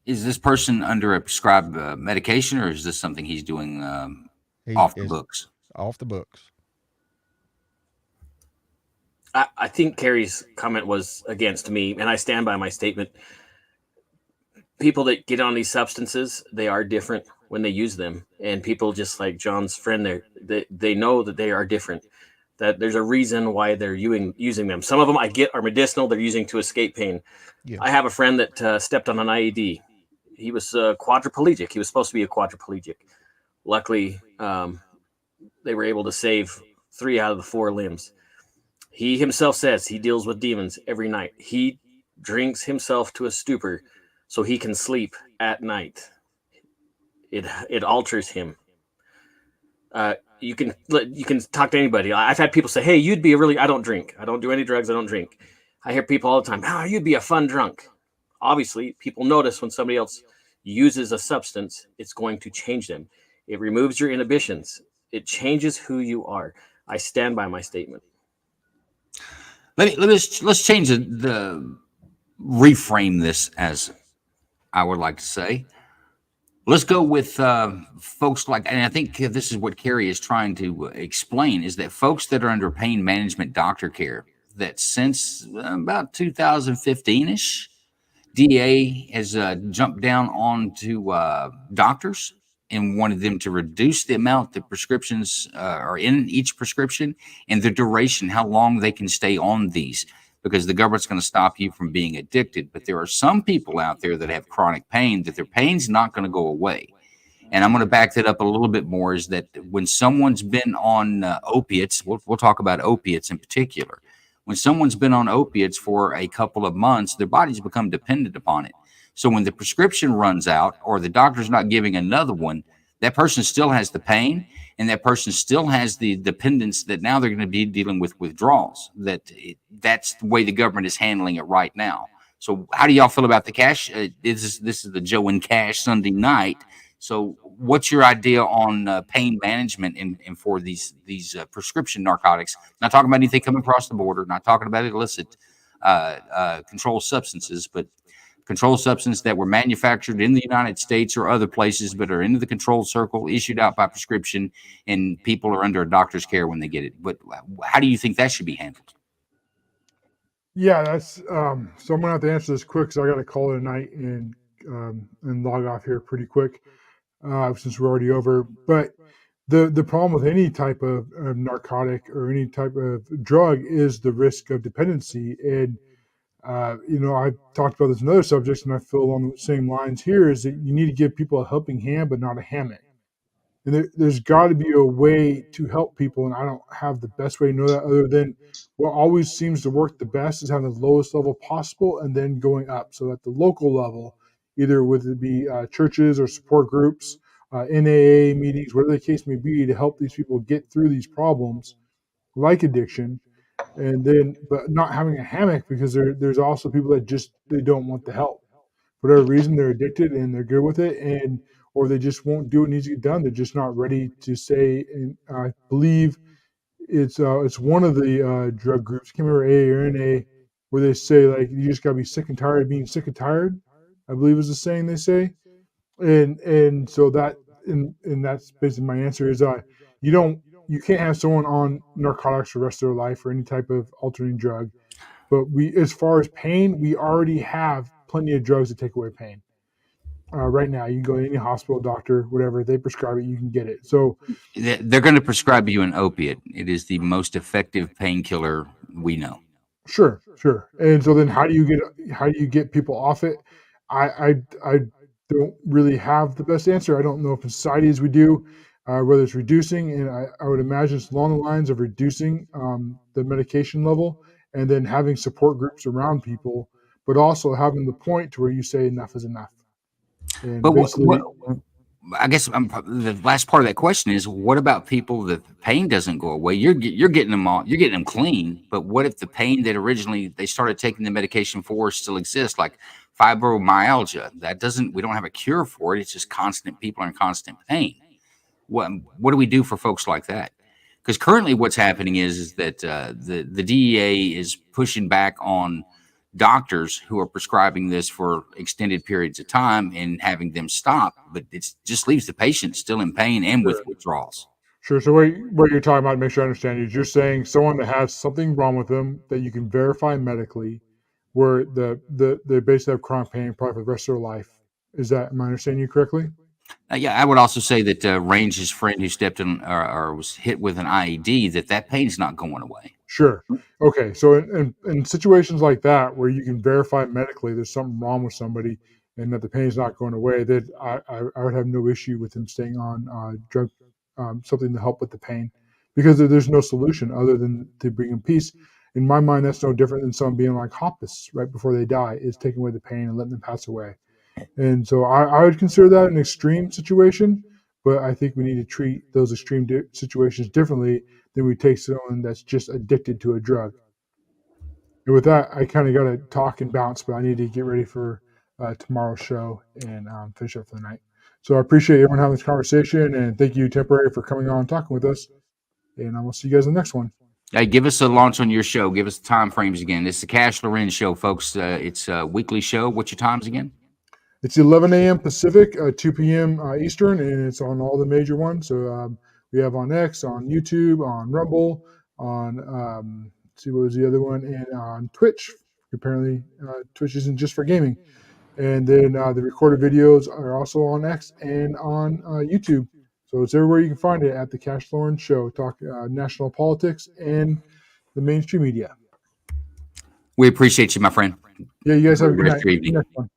Is this person under a prescribed medication, or is this something he's doing off the books? Off the books. I think Carrie's comment was against me, and I stand by my statement. people that get on these substances, they are different when they use them, and people just like John's friend there, they know that they are different. That there's a reason why they're using them. Some of them I get are medicinal; they're using to escape pain. Yeah. I have a friend that stepped on an IED. He was quadriplegic. He was supposed to be a quadriplegic. Luckily, they were able to save 3 out of the 4 limbs. He himself says he deals with demons every night. He drinks himself to a stupor so he can sleep at night. It alters him. You can talk to anybody. I've had people say, "Hey, you'd be a really." I don't drink. I don't do any drugs. I don't drink. I hear people all the time, "Oh, you'd be a fun drunk." Obviously, people notice when somebody else uses a substance, it's going to change them. It removes your inhibitions. It changes who you are. I stand by my statement. Let's change the reframe this, as I would like to say. Let's go with folks like, and I think this is what Carrie is trying to explain, is that folks that are under pain management doctor care, that since about 2015-ish, DA has jumped down onto doctors and wanted them to reduce the amount that prescriptions are in each prescription and the duration, how long they can stay on these, because the government's going to stop you from being addicted. But there are some people out there that have chronic pain that their pain's not going to go away. And I'm going to back that up a little bit more, is that when someone's been on opiates, we'll talk about opiates in particular. When someone's been on opiates for a couple of months, their body's become dependent upon it. So when the prescription runs out or the doctor's not giving another one, that person still has the pain, and that person still has the dependence that now they're going to be dealing with withdrawals. That's the way the government is handling it right now. So how do y'all feel about the cash? This is the Joe and Cash Sunday night. So what's your idea on pain management and for these prescription narcotics? Not talking about anything coming across the border, not talking about illicit controlled substances, but controlled substances that were manufactured in the United States or other places, but are into the controlled circle, issued out by prescription, and people are under a doctor's care when they get it. But how do you think that should be handled? Yeah, that's so I'm gonna have to answer this quick because I got to call it a night and log off here pretty quick since we're already over. But the problem with any type of narcotic or any type of drug is the risk of dependency. And I've talked about this in other subjects, and I feel along the same lines here, is that you need to give people a helping hand, but not a hammock. And there's got to be a way to help people, and I don't have the best way to know that, other than what always seems to work the best is having the lowest level possible and then going up. So at the local level, either whether it be churches or support groups, NAA meetings, whatever the case may be, to help these people get through these problems like addiction, and then but not having a hammock, because there's also people that just they don't want the help for whatever reason. They're addicted and they're good with it, and or they just won't do what needs to get done. They're just not ready to say. And I believe it's one of the drug groups, I can't remember, A or NA, where they say like you just gotta be sick and tired of being sick and tired, I believe is the saying they say. And so that and that's basically my answer is you can't have someone on narcotics for the rest of their life or any type of alternating drug. But as far as pain, we already have plenty of drugs to take away pain. Right now, you can go to any hospital, doctor, whatever, they prescribe it, you can get it. So They're going to prescribe you an opiate. It is the most effective painkiller we know. sure. And so then how do you get people off it? I don't really have the best answer. I don't know if in societies we do, whether it's reducing, and I would imagine it's along the lines of reducing the medication level, and then having support groups around people, but also having the point to where you say enough is enough. And But basically, I guess the last part of that question is, what about people that the pain doesn't go away? You're getting them all, you're getting them clean. But what if the pain that originally they started taking the medication for still exists, like fibromyalgia? We don't have a cure for it. It's just people are in constant pain. What do we do for folks like that? Because currently what's happening is that the DEA is pushing back on doctors who are prescribing this for extended periods of time and having them stop, but it just leaves the patient still in pain and with withdrawals. sure. So what you're talking about, to make sure I understand you, is you're saying someone that has something wrong with them that you can verify medically, where they basically have chronic pain probably for the rest of their life, Am I understanding you correctly? Yeah, I would also say that Range's friend who stepped in or was hit with an IED, that pain's not going away. Sure. Okay. So in situations like that where you can verify medically there's something wrong with somebody and that the pain is not going away, that I would have no issue with him staying on drug, something to help with the pain, because there's no solution other than to bring him peace. In my mind, that's no different than someone being like hospice right before they die, is taking away the pain and letting them pass away. And so I would consider that an extreme situation, but I think we need to treat those extreme situations differently than we take someone that's just addicted to a drug. And with that, I kind of got to talk and bounce, but I need to get ready for tomorrow's show and finish up for the night. So I appreciate everyone having this conversation, and thank you, Temporary, for coming on and talking with us. And I will see you guys in the next one. Hey, give us a launch on your show. Give us the time frames again. It's the Cash Loren show, folks. It's a weekly show. What's your times again? It's 11 a.m. Pacific, 2 p.m. Eastern, and it's on all the major ones. So we have on X, on YouTube, on Rumble, on see what was the other one, and on Twitch. Apparently, Twitch isn't just for gaming. And then the recorded videos are also on X and on YouTube. So it's everywhere you can find it at the Cash Loren Show. Talk national politics and the mainstream media. We appreciate you, my friend. Yeah, you guys have a good Rest night. of your evening. Next one.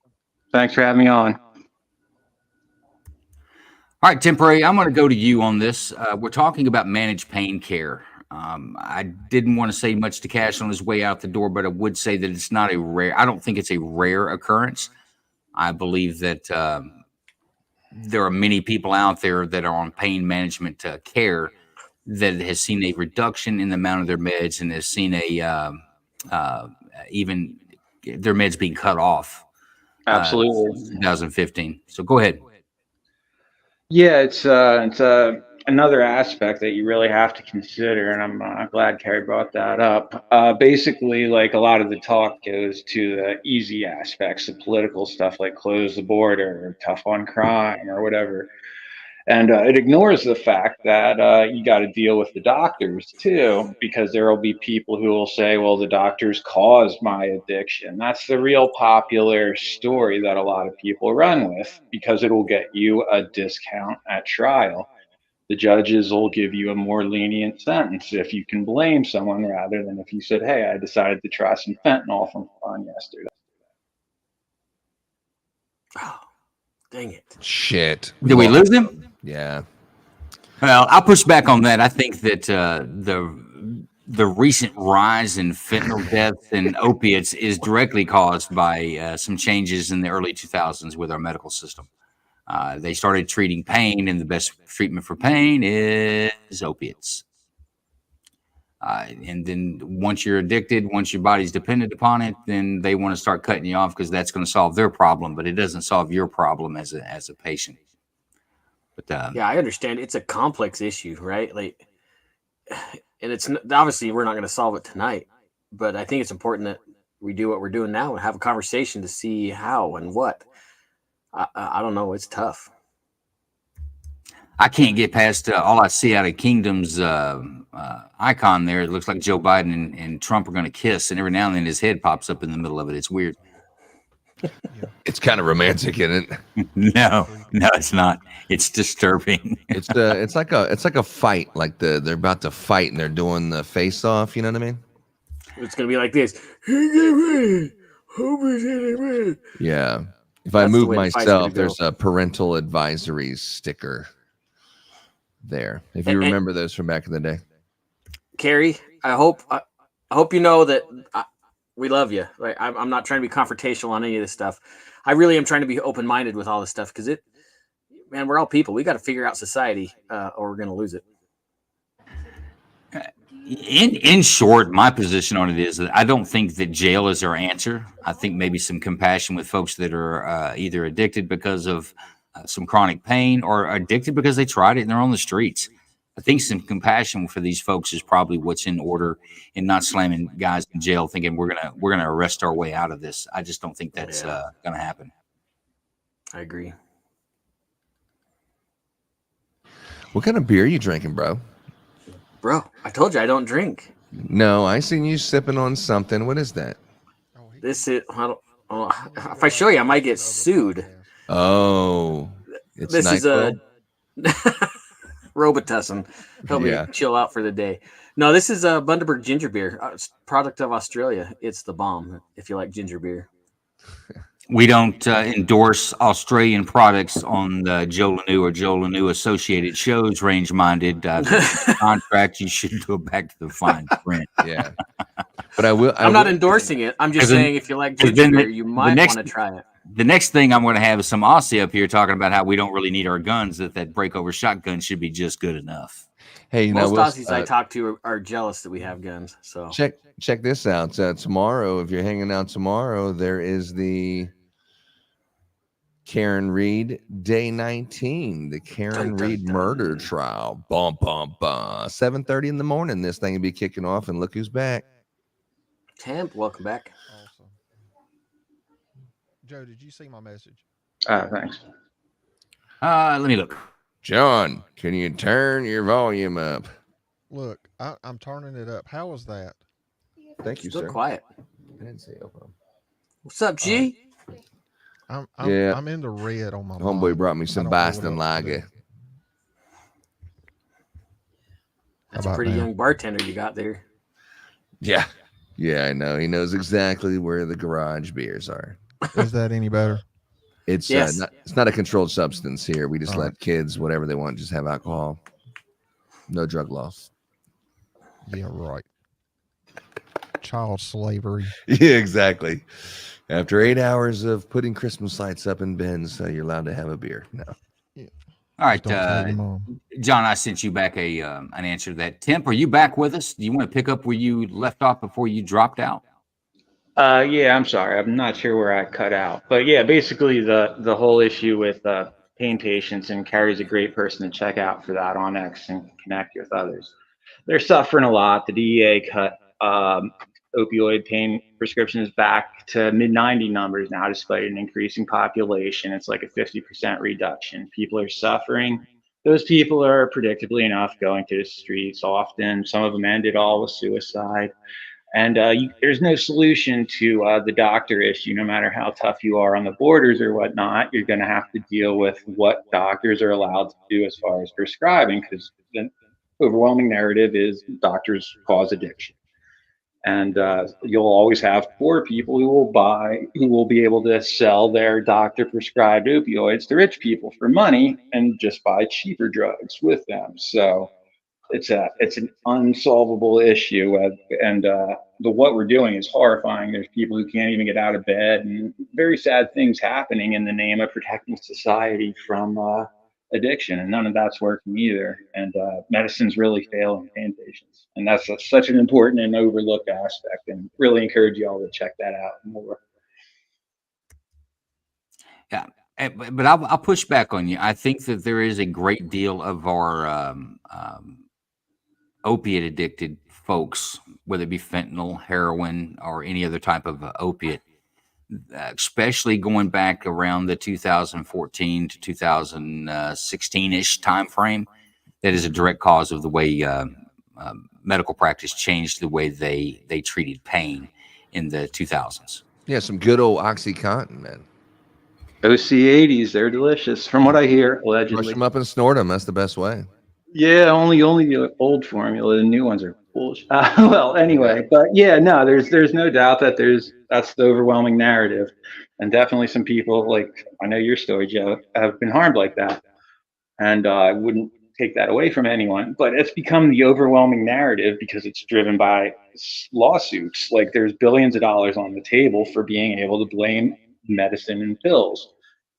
Thanks for having me on. All right, Temporary, I'm going to go to you on this. We're talking about managed pain care. I didn't want to say much to Cash on his way out the door, but I would say that it's not a rare, I don't think it's a rare occurrence. I believe that there are many people out there that are on pain management care that has seen a reduction in the amount of their meds and has seen even their meds being cut off. Absolutely. 2015. So go ahead. Yeah, it's another aspect that you really have to consider, and I'm glad Carrie brought that up. Basically, like, a lot of the talk goes to the easy aspects, the political stuff like close the border, or tough on crime, or whatever. And it ignores the fact that you got to deal with the doctors too, because there will be people who will say, well, the doctors caused my addiction. That's the real popular story that a lot of people run with, because it will get you a discount at trial. The judges will give you a more lenient sentence if you can blame someone, rather than if you said, hey, I decided to try some fentanyl from fun yesterday. Oh, dang it. Shit. Did we lose him? Yeah. Well, I'll push back on that. I think that the recent rise in fentanyl deaths and opiates is directly caused by some changes in the early 2000s with our medical system. They started treating pain, and the best treatment for pain is opiates. And then once you're addicted, once your body's dependent upon it, then they want to start cutting you off because that's going to solve their problem, but it doesn't solve your problem as a patient. But Yeah, I understand. It's a complex issue, right? Like, and it's obviously we're not going to solve it tonight, but I think it's important that we do what we're doing now and have a conversation to see how and what. I don't know. It's tough. I can't get past all I see out of Kingdom's icon there. It looks like Joe Biden and Trump are going to kiss, and every now and then his head pops up in the middle of it. It's weird. It's kind of romantic, isn't it? No, it's not. It's disturbing. It's like a fight. Like they're about to fight and they're doing the face off. You know what I mean? It's going to be like this. Yeah. If That's I the move way the fight's myself, gonna go. there's a parental advisories sticker there. If you remember those from back in the day. Carrie, I hope you know that we love you. Like, I'm not trying to be confrontational on any of this stuff. I really am trying to be open-minded with all this stuff, because man, we're all people. We got to figure out society, or we're going to lose it. In short, my position on it is that I don't think that jail is our answer. I think maybe some compassion with folks that are either addicted because of some chronic pain or addicted because they tried it and they're on the streets. I think some compassion for these folks is probably what's in order, and not slamming guys in jail thinking we're gonna arrest our way out of this. I just don't think that's gonna happen. I agree. What kind of beer are you drinking, bro? Bro, I told you I don't drink. No, I seen you sipping on something. What is that? This is, I don't, if I show you, I might get sued. Oh, it's This is a NyQuil? Robitussin. Help Yeah. me chill out for the day. No, this is a Bundaberg ginger beer, it's a product of Australia. It's the bomb if you like ginger beer. We don't endorse Australian products on the Joe Lanu or Joe Lanu associated shows, range minded. Contract, you should go back to the fine print. Yeah. But I will. I'm not will- endorsing it. I'm just 'Cause then- saying if you like 'cause ginger then beer, the- you the might next- want to try it. The next thing I'm going to have is some Aussie up here talking about how we don't really need our guns, that breakover shotgun should be just good enough. Hey, you know, Most Will, Aussies I talk to are jealous that we have guns. So check this out. Tomorrow, if you're hanging out tomorrow, there is the Karen Reed Day 19, the Karen Dun, dun, Reed dun. murder trial. Bum, bum, bum. 7:30 in the morning. This thing will be kicking off, and look who's back. Temp, welcome back. Awesome. Joe, did you see my message? Thanks. Let me look. John, can you turn your volume up? Look, I'm turning it up. How was that? Thank you, Still sir. quiet. I didn't say open. What's up, G? Yeah. I'm in the red on my Homeboy mic. brought me I some don't know what Boston else to Lager. do. That's How a about pretty now? young bartender you got there. Yeah. Yeah, I know. He knows exactly where the garage beers are. Is that any better? It's Yes. it's not a controlled substance here. We just All let right. kids, whatever they want, just have alcohol. No drug laws. Yeah, right. Child slavery. Yeah, exactly. After 8 hours of putting Christmas lights up in bins, you're allowed to have a beer. No. All right, Just don't tell your mom. John, I sent you back an answer to that. Temp, are you back with us? Do you want to pick up where you left off before you dropped out? Yeah, I'm sorry. I'm not sure where I cut out. But yeah, basically the whole issue with pain patients, and Carrie's a great person to check out for that on X and connect with others. They're suffering a lot. The DEA cut opioid pain prescriptions back to mid-90 numbers now, despite an increasing population. It's like a 50% reduction. People are suffering. Those people are predictably enough going to the streets often. Some of them ended all with suicide. And there's no solution to the doctor issue. No matter how tough you are on the borders or whatnot, you're going to have to deal with what doctors are allowed to do as far as prescribing, because the overwhelming narrative is doctors cause addiction. And you'll always have poor people who will be able to sell their doctor prescribed opioids to rich people for money and just buy cheaper drugs with them. So it's an unsolvable issue, and what we're doing is horrifying. There's people who can't even get out of bed, and very sad things happening in the name of protecting society from addiction, and none of that's working either. And medicine's really failing pain patients, and that's such an important and overlooked aspect. And really encourage you all to check that out more. Yeah, but I'll push back on you. I think that there is a great deal of our opiate addicted folks, whether it be fentanyl, heroin, or any other type of opiate, especially going back around the 2014 to 2016-ish time frame, that is a direct cause of the way medical practice changed the way they treated pain in the 2000s. Yeah, some good old OxyContin, man. OC80s, they're delicious, from what I hear, Brush allegedly. them up and snort them. That's the best way. Yeah, only the old formula. The new ones are bullshit. Well, anyway, but yeah, no, there's no doubt that that's the overwhelming narrative, and definitely some people, like I know your story, Joe, have been harmed like that, and I wouldn't take that away from anyone, but it's become the overwhelming narrative because it's driven by lawsuits. Like there's billions of dollars on the table for being able to blame medicine and pills,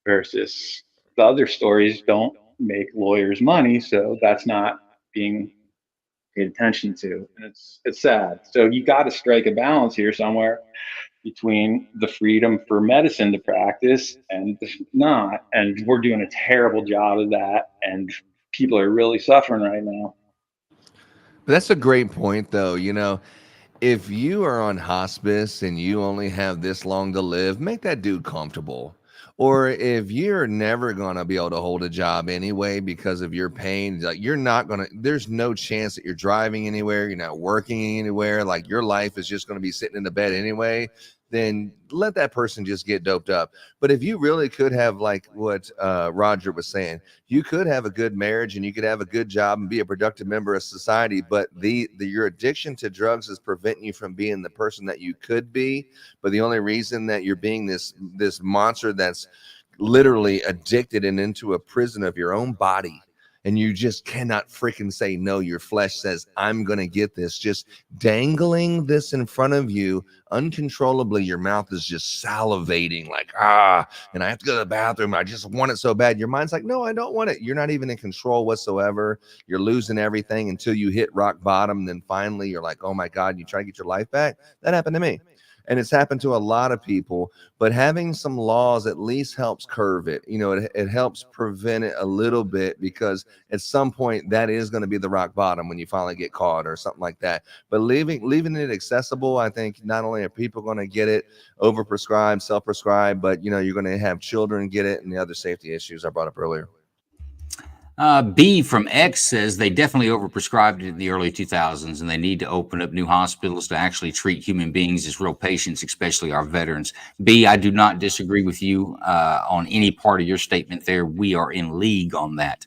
versus the other stories don't make lawyers money, so that's not being paid attention to, and it's sad. So you got to strike a balance here somewhere between the freedom for medicine to practice and not, and we're doing a terrible job of that, and people are really suffering right now. But that's a great point, though. You know, if you are on hospice and you only have this long to live, make that dude comfortable. Or if you're never going to be able to hold a job anyway because of your pain, like you're not going to, there's no chance that you're driving anywhere, you're not working anywhere, like your life is just going to be sitting in the bed anyway, then let that person just get doped up. But if you really could have, like what Roger was saying, you could have a good marriage and you could have a good job and be a productive member of society, but your addiction to drugs is preventing you from being the person that you could be. But the only reason that you're being this monster that's literally addicted and into a prison of your own body, and you just cannot freaking say no. Your flesh says, I'm going to get this. Just dangling this in front of you uncontrollably. Your mouth is just salivating like, and I have to go to the bathroom. I just want it so bad. Your mind's like, no, I don't want it. You're not even in control whatsoever. You're losing everything until you hit rock bottom. Then finally you're like, oh my God, you try to get your life back. That happened to me. And it's happened to a lot of people, but having some laws at least helps curve it. You know, it helps prevent it a little bit, because at some point that is going to be the rock bottom when you finally get caught or something like that. But leaving it accessible, I think not only are people going to get it overprescribed, self-prescribed, but you know, you're going to have children get it and the other safety issues I brought up earlier. B from X says they definitely overprescribed it in the early 2000s, and they need to open up new hospitals to actually treat human beings as real patients, especially our veterans. B, I do not disagree with you on any part of your statement there. We are in league on that.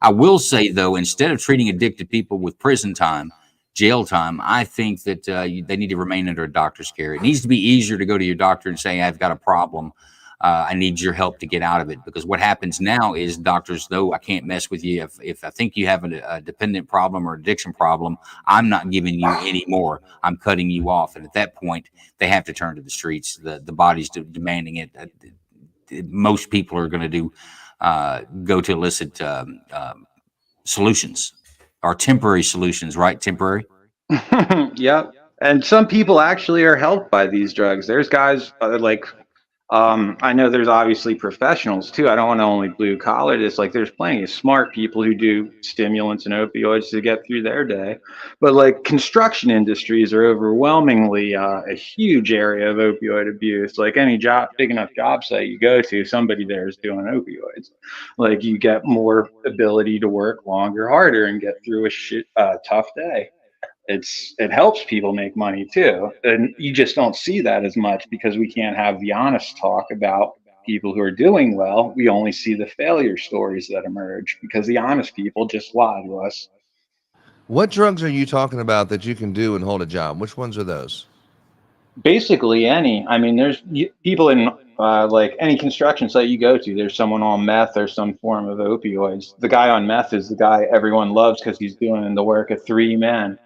I will say, though, instead of treating addicted people with prison time, jail time, I think that they need to remain under a doctor's care. It needs to be easier to go to your doctor and say, I've got a problem. I need your help to get out of it. Because what happens now is doctors, though, I can't mess with you. If I think you have a dependent problem or addiction problem, I'm not giving you any more. I'm cutting you off. And at that point, they have to turn to the streets. The body's demanding it. Most people are going to go to illicit solutions or temporary solutions, right? Temporary. Yep. And some people actually are helped by these drugs. There's guys I know there's obviously professionals too. I don't want to only blue collar this. Like, there's plenty of smart people who do stimulants and opioids to get through their day. But like, construction industries are overwhelmingly a huge area of opioid abuse. Like, any big enough job site you go to, somebody there is doing opioids. Like, you get more ability to work longer, harder, and get through a tough day. It helps people make money too, and you just don't see that as much because we can't have the honest talk about people who are doing well. We only see the failure stories that emerge because the honest people just lie to us. What drugs are you talking about that you can do and hold a job? Which ones are those? Basically, I mean, there's people in like any construction site you go to, there's someone on meth or some form of opioids. The guy on meth is the guy everyone loves because he's doing the work of three men.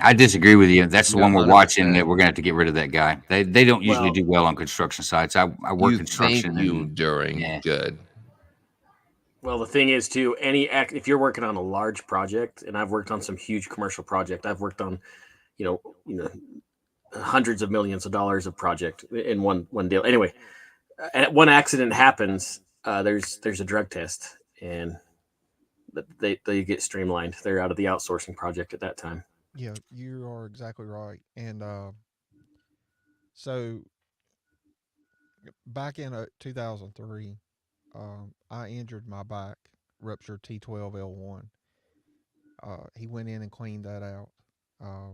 I disagree with you. That's the Yeah, one we're watching. 100%. That we're gonna have to get rid of that guy. They don't usually Well, do well on construction sites. I work You think construction, you and during yeah, good. well, the thing is too, if you're working on a large project, and I've worked on some huge commercial project, I've worked on, you know, hundreds of millions of dollars of project in one deal. Anyway, one accident happens, there's a drug test, and they get streamlined. They're out of the outsourcing project at that time. Yeah, you are exactly right. And so back in 2003, I injured my back, ruptured T12L1. He went in and cleaned that out. Uh,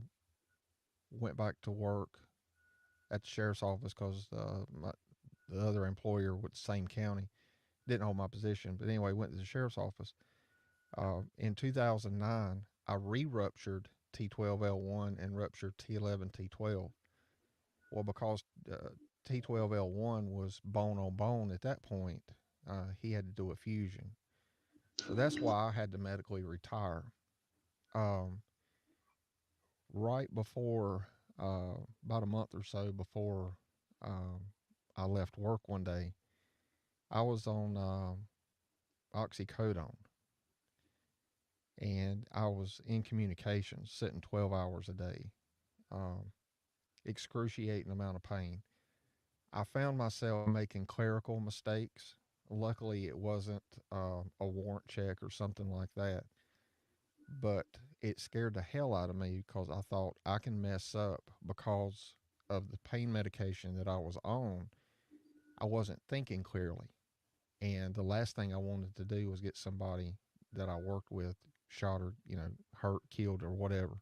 went back to work at the sheriff's office because the other employer with the same county didn't hold my position. But anyway, went to the sheriff's office. In 2009, I re-ruptured T12L1 and ruptured T11 T12. Well, because T12L1 was bone on bone at that point, he had to do a fusion. So that's why I had to medically retire. Um, right before, about a month or so before um, I left work one day, I was on oxycodone, and I was in communications, sitting 12 hours a day, um, excruciating amount of pain. I found myself making clerical mistakes. Luckily, it wasn't a warrant check or something like that, but it scared the hell out of me because I thought I can mess up because of the pain medication that I was on. I wasn't thinking clearly. And the last thing I wanted to do was get somebody that I worked with shot or, hurt, killed, or whatever.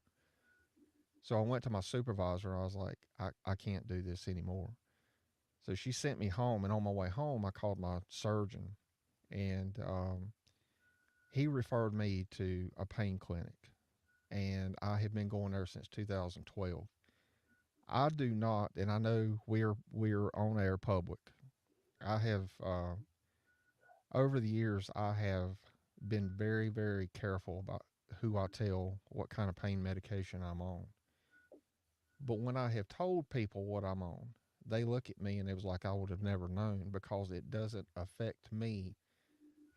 So I went to my supervisor. I was like, I can't do this anymore. So she sent me home. And on my way home, I called my surgeon. And he referred me to a pain clinic. And I had been going there since 2012. I do not, and I know we're on air public. I have over the years, I have been very, very careful about who I tell what kind of pain medication I'm on. But when I have told people what I'm on, they look at me and it was like I would have never known because it doesn't affect me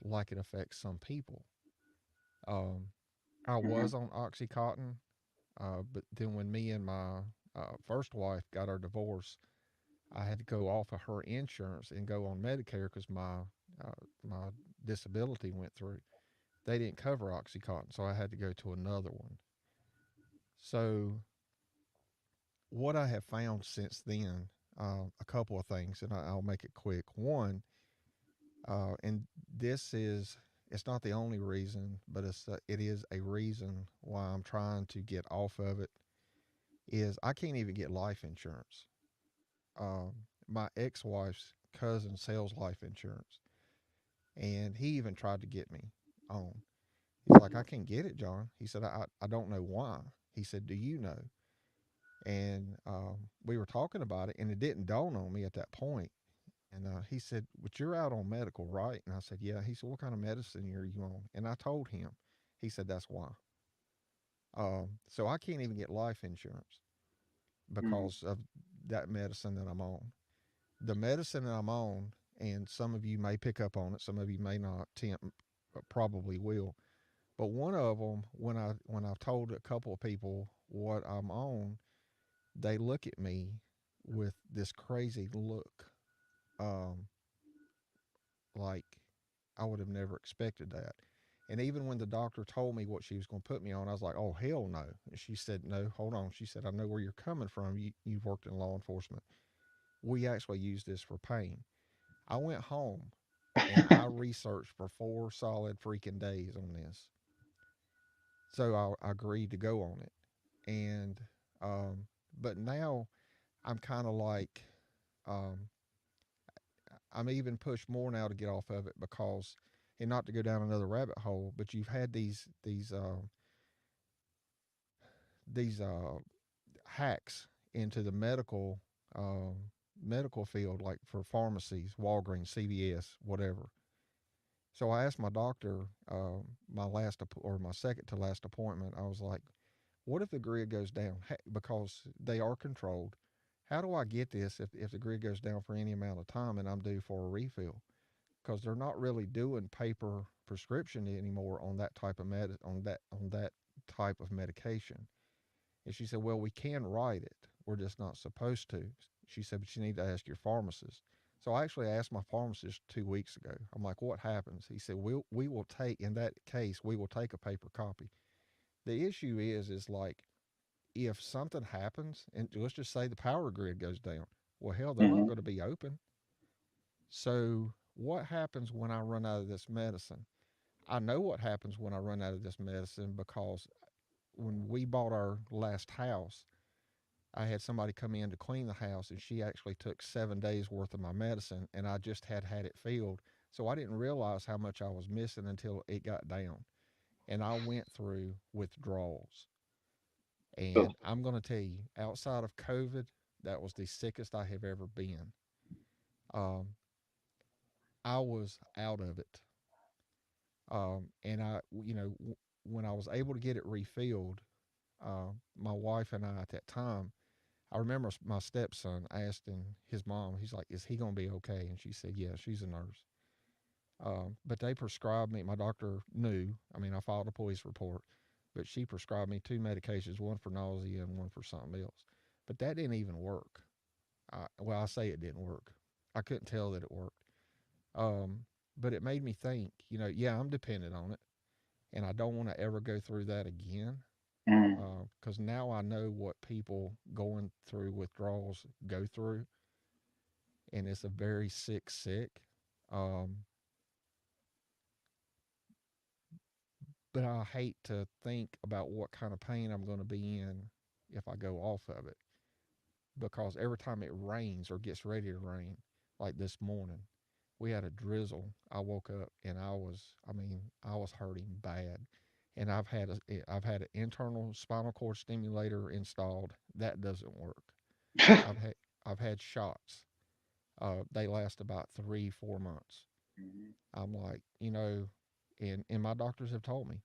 like it affects some people. Um, I Mhm. was on Oxycontin, but then when me and my first wife got our divorce, I had to go off of her insurance and go on Medicare because my disability went through. They didn't cover OxyContin, so I had to go to another one. So what I have found since then, a couple of things, and I'll make it quick. One, and this is it's not the only reason, but it is a reason why I'm trying to get off of it. Is I can't even get life insurance. Um, my ex-wife's cousin sells life insurance, and he even tried to get me on. He's like, I can't get it, John. He said, I don't know why. He said, do you know? And we were talking about it, and it didn't dawn on me at that point. And he said, but you're out on medical, right? And I said, yeah. He said, what kind of medicine are you on? And I told him. He said, that's why. So I can't even get life insurance Mhm. because of that medicine that I'm on. The medicine that I'm on, and some of you may pick up on it, some of you may not, probably will. But one of them, when I've told a couple of people what I'm on, they look at me with this crazy look, um, like I would have never expected that. And even when the doctor told me what she was going to put me on, I was like, "Oh hell no!" And she said, "No, hold on." She said, "I know where you're coming from. You've worked in law enforcement. We actually use this for pain." I went home and I researched for 4 solid freaking days on this. So I agreed to go on it. And, um, but now I'm kind of like, um, I'm even pushed more now to get off of it because, and not to go down another rabbit hole, but you've had these hacks into the um, medical field, like for pharmacies, Walgreens, CVS, whatever. So I asked my doctor, or my second to last appointment. I was like, "What if the grid goes down? Because they are controlled. How do I get this if the grid goes down for any amount of time and I'm due for a refill? Because they're not really doing paper prescription anymore on that type of on that type of medication." And she said, "Well, we can write it. We're just not supposed to." She said, "But you need to ask your pharmacist." So I actually asked my pharmacist 2 weeks ago. I'm like, "What happens?" He said, we will take, in that case, we will take a paper copy." The issue is like, if something happens, and let's just say the power grid goes down, well, hell, they're not Mhm. going to be open. So what happens when I run out of this medicine? I know what happens when I run out of this medicine because when we bought our last house, I had somebody come in to clean the house, and she actually took 7 days worth of my medicine, and I just had it filled. So I didn't realize how much I was missing until it got down. And I went through withdrawals. So And I'm going to tell you, outside of COVID, that was the sickest I have ever been. Um, I was out of it. And when I was able to get it refilled, my wife and I at that time, I remember my stepson asking his mom, he's like, "Is he going to be okay?" And she said, "Yeah, she's a nurse." But they prescribed me, my doctor knew, I mean, I filed a police report, but she prescribed me two medications, one for nausea and one for something else. But that didn't even work. Well, I say it didn't work. I couldn't tell that it worked. Um, but it made me think, yeah, I'm dependent on it, and I don't want to ever go through that again. mm, Because now I know what people going through withdrawals go through, and it's a very sick. Um, but I hate to think about what kind of pain I'm going to be in if I go off of it, because every time it rains or gets ready to rain, like this morning, we had a drizzle. I woke up and I was hurting bad. And I've had an internal spinal cord stimulator installed. That doesn't work. I've had I've had shots. They last about 3-4 months. I'm like, and my doctors have told me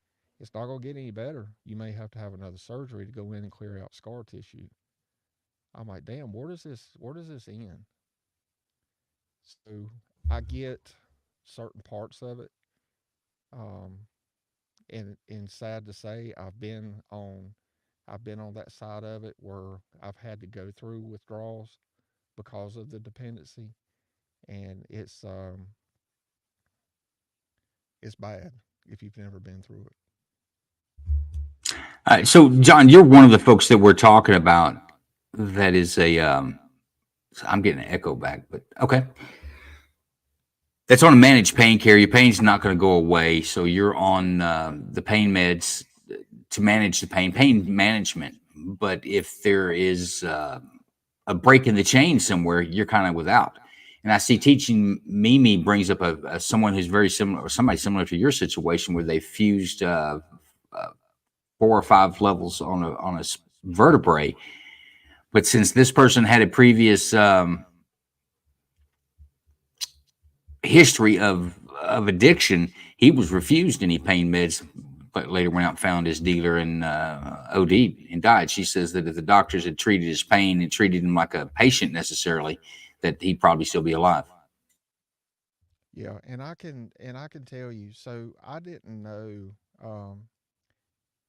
it's not gonna get any better. You may have to have another surgery to go in and clear out scar tissue. I'm like, damn, where does this end? So I get certain parts of it. Um, and sad to say, I've been on that side of it where I've had to go through withdrawals because of the dependency, and it's bad if you've never been through it. So, John, you're one of the folks that we're talking about that is I'm getting an echo back, but okay. That's on a managed pain care. Your pain's not going to go away. So you're on the pain meds to manage the pain management. But if there is a break in the chain somewhere, you're kind of without. And I see Teaching Mimi brings up someone who's very similar, or somebody similar to your situation, where they fused 4 or 5 levels on a vertebrae. But since this person had a previous history of addiction, he was refused any pain meds, but later went out and found his dealer and OD'd and died. She says that if the doctors had treated his pain and treated him like a patient necessarily, that he'd probably still be alive. Yeah, and I can tell you. So I didn't know.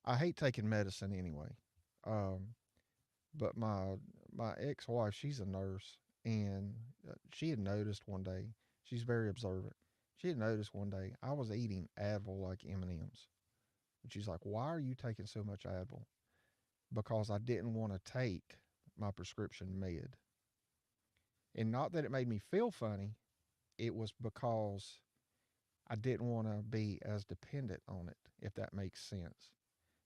I hate taking medicine anyway. Um, but my ex-wife, she's a nurse, and she had noticed one day. She's very observant. She had noticed one day I was eating Advil like M&Ms, and she's like, "Why are you taking so much Advil?" Because I didn't want to take my prescription med, and not that it made me feel funny. It was because I didn't want to be as dependent on it, if that makes sense.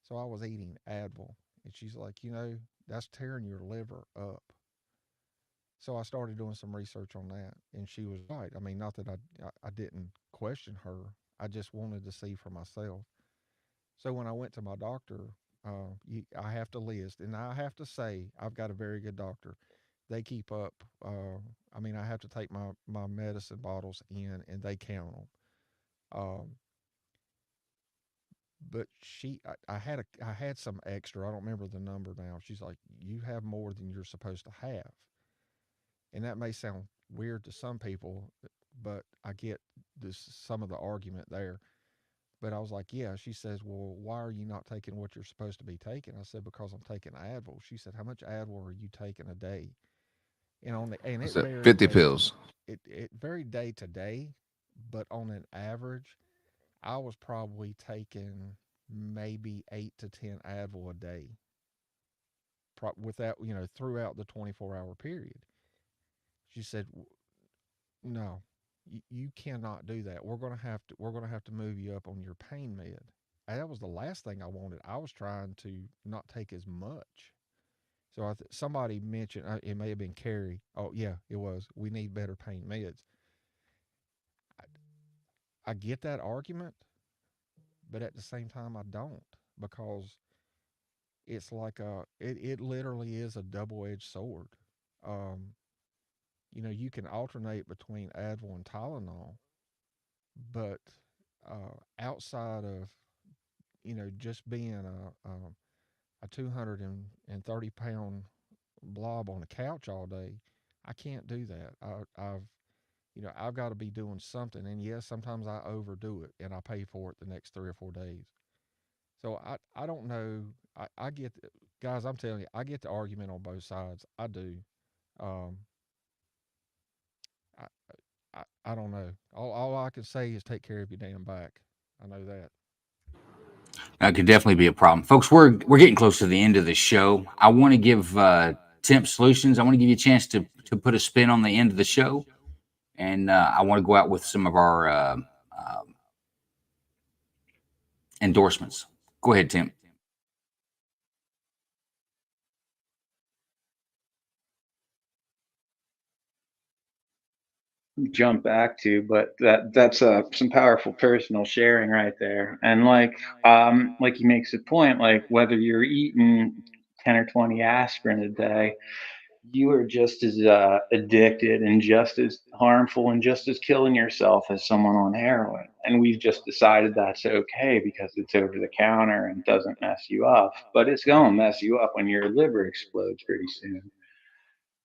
So I was eating Advil, and she's like, that's tearing your liver up. So I started doing some research on that, and she was right. I mean, not that I didn't question her. I just wanted to see for myself. So when I went to my doctor, I have to list, and I have to say I've got a very good doctor. They keep up. I have to take my medicine bottles in, and they count them. Um, but I had some extra. I don't remember the number now. She's like, you have more than you're supposed to have, and that may sound weird to some people, but I get some of the argument there. But I was like, yeah. She says, well, why are you not taking what you're supposed to be taking? I said, because I'm taking Advil. She said, how much Advil are you taking a day? And it What's that? varied 50 pills. it varied day to day, but on an average, I was probably taking maybe 8 to 10 Advil a day, with that, throughout the 24-hour period. She said, "No, you cannot do that. We're gonna have to move you up on your pain med." And that was the last thing I wanted. I was trying to not take as much. So somebody mentioned, it may have been Carrie. Oh yeah, it was. We need better pain meds. I, I get that argument, but at the same time, I don't, because it's like it literally is a double-edged sword. Um, you can alternate between Advil and Tylenol, but outside of just being a 230-pound blob on a couch all day, I can't do that. I've got to be doing something, and yes, sometimes I overdo it, and I pay for it the next 3 or 4 days. So I don't know. I get, guys. I'm telling you, I get the argument on both sides. I do. Um, I, I don't know. All I can say is take care of your damn back. I know that. That could definitely be a problem, folks. We're getting close to the end of the show. I want to give Temp Solutions. I want to give you a chance to put a spin on the end of the show, and I want to go out with some of our endorsements. Go ahead, Tim. jump back to, but that's some powerful personal sharing right there. And like he makes a point, like whether you're eating 10 or 20 aspirin a day, you are just as addicted and just as harmful and just as killing yourself as someone on heroin. And we've just decided that's okay because it's over the counter and doesn't mess you up. But it's going to mess you up when your liver explodes pretty soon.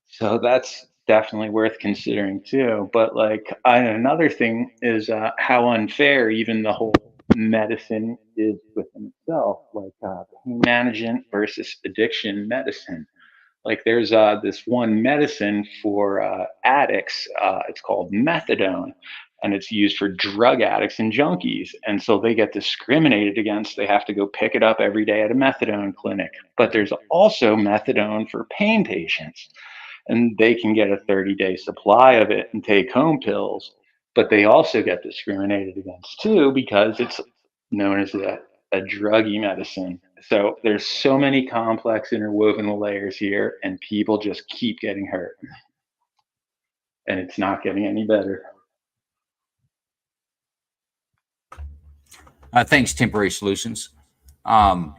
So that's definitely worth considering too. But another thing is how unfair even the whole medicine is within itself, pain management versus addiction medicine. Like there's this one medicine for addicts. It's called methadone, and it's used for drug addicts and junkies. And so they get discriminated against. They have to go pick it up every day at a methadone clinic. But there's also methadone for pain patients, and they can get a 30-day supply of it and take home pills. But they also get discriminated against too because it's known as a druggy medicine. So there's so many complex interwoven layers here, and people just keep getting hurt, and it's not getting any better. Thanks, Temporary Solutions. Yeah,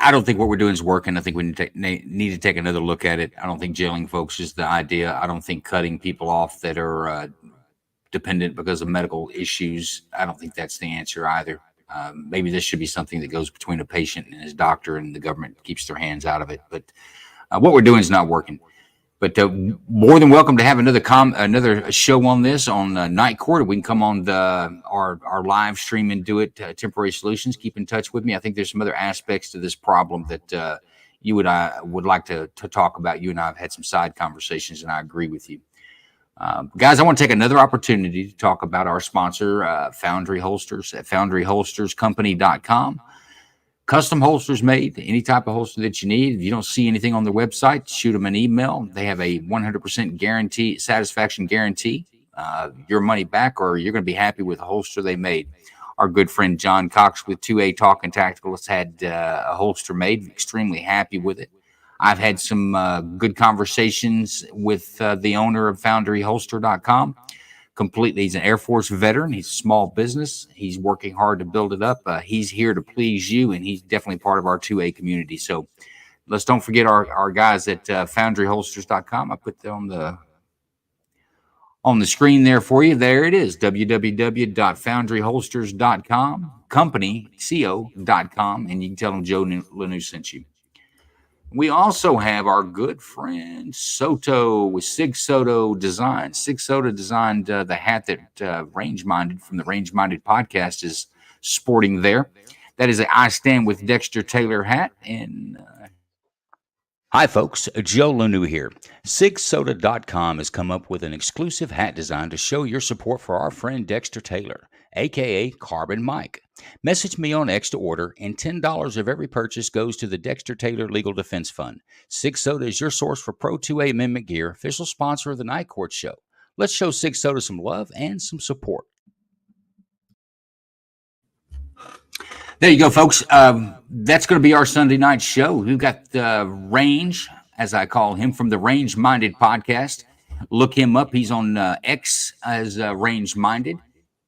I don't think what we're doing is working. I think we need to take another look at it. I don't think jailing folks is the idea. I don't think cutting people off that are dependent because of medical issues, I don't think that's the answer either. Maybe this should be something that goes between a patient and his doctor, and the government keeps their hands out of it. But what we're doing is not working. But more than welcome to have another show on this on Night Court. We can come on our live stream and do it. Temporary Solutions, keep in touch with me. I think there's some other aspects to this problem that you and I would like to talk about. You and I have had some side conversations, and I agree with you. Guys, I want to take another opportunity to talk about our sponsor, Foundry Holsters at foundryholsterscompany.com. Custom holsters made, any type of holster that you need. If you don't see anything on their website, shoot them an email. They have a 100% satisfaction guarantee. Your money back, or you're going to be happy with the holster they made. Our good friend John Cox with 2A Talk and Tactical has had a holster made, extremely happy with it. I've had some good conversations with the owner of foundryholster.com. Completely, he's an Air Force veteran. He's a small business. He's working hard to build it up. He's here to please you, and he's definitely part of our 2A community. So let's don't forget our guys at foundryholsters.com. I put that on the screen there for you. There it is, www.foundryholsters.com, companyco.com, and you can tell them Joe Lanu sent you. We also have our good friend Soto with Sig Soto Design. Sig Soto designed the hat that Range Minded from the Range Minded podcast is sporting there. That is a I Stand with Dexter Taylor hat. And hi, folks. Joe Lanu here. SigSoda.com has come up with an exclusive hat design to show your support for our friend Dexter Taylor, a.k.a. Carbon Mike. Message me on X to order, and $10 of every purchase goes to the Dexter Taylor Legal Defense Fund. Sig Soda is your source for Pro 2A Amendment gear, official sponsor of the Night Court Show. Let's show Sig Soda some love and some support. There you go, folks. That's going to be our Sunday night show. We've got Range, as I call him, from the Range Minded podcast. Look him up. He's on X as Range Minded.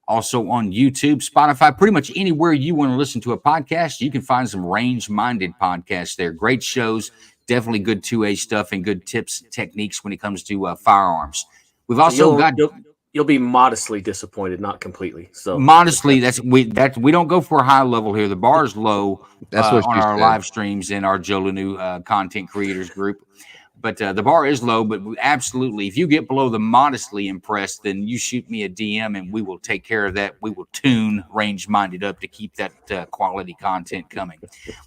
Also on YouTube, Spotify, pretty much anywhere you want to listen to a podcast, you can find some range-minded podcasts there. Great shows, definitely good 2A stuff and good tips, techniques when it comes to firearms. We've also you'll be modestly disappointed, not completely. So modestly, we don't go for a high level here. The bar is low on our said. live streams in our Joe Lanu content creators group. But the bar is low, but absolutely, if you get below the modestly impressed, then you shoot me a DM and we will take care of that. We will tune Range Minded up to keep that quality content coming.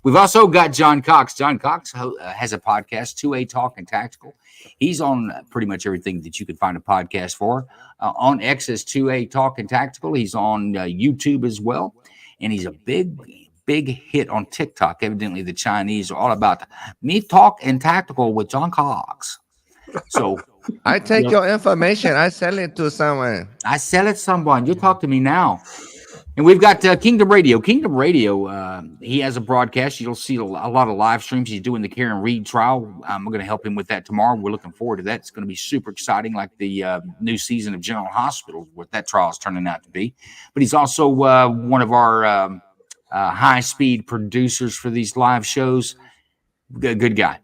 We've also got John Cox. John Cox has a podcast, 2A Talk and Tactical. He's on pretty much everything that you can find a podcast for. On X as 2A Talk and Tactical. He's on YouTube as well. And he's a big hit on TikTok. Evidently, the Chinese are all about me talk and tactical with John Cox. So I take your information. I sell it to someone. I sell it to someone. You talk to me now. And we've got Kingdom Radio. Kingdom Radio, he has a broadcast. You'll see a lot of live streams. He's doing the Karen Reed trial. I'm going to help him with that tomorrow. We're looking forward to that. It's going to be super exciting, like the new season of General Hospital, what that trial is turning out to be. But he's also one of our high-speed producers for these live shows. Good guy.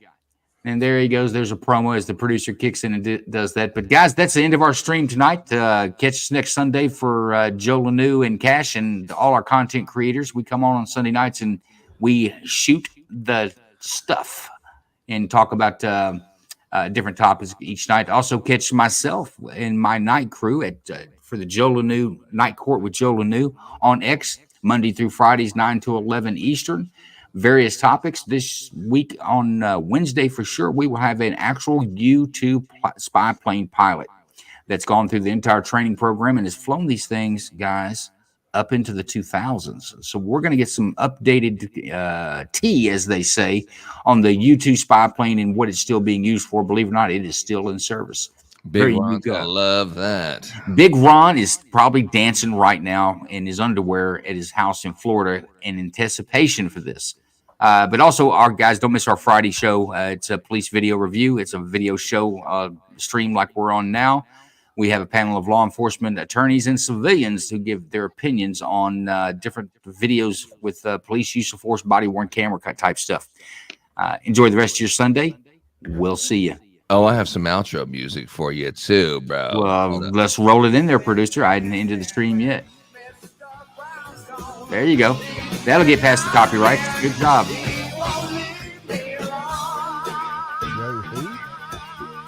And there he goes. There's a promo as the producer kicks in and does that. But, guys, that's the end of our stream tonight. Catch us next Sunday for Joe Lanou and Cash and all our content creators. We come on Sunday nights and we shoot the stuff and talk about different topics each night. Also, catch myself and my night crew at for the Joe Lanou Night Court with Joe Lanou on X, Monday through Fridays, 9 to 11 Eastern. Various topics this week on Wednesday for sure. We will have an actual U-2 spy plane pilot that's gone through the entire training program and has flown these things, guys, up into the 2000s. So we're going to get some updated tea, as they say, on the U-2 spy plane and what it's still being used for. Believe it or not, it is still in service. Big Ron's gonna love that. Big Ron is probably dancing right now in his underwear at his house in Florida in anticipation for this. But also, our guys, don't miss our Friday show. It's a police video review. It's a video show stream like we're on now. We have a panel of law enforcement attorneys and civilians who give their opinions on different videos with police use of force, body-worn camera type stuff. Enjoy the rest of your Sunday. We'll see you. Oh, I have some outro music for you too, bro. Well, let's roll it in there, producer. I hadn't ended the stream yet. There you go. That'll get past the copyright. Good job.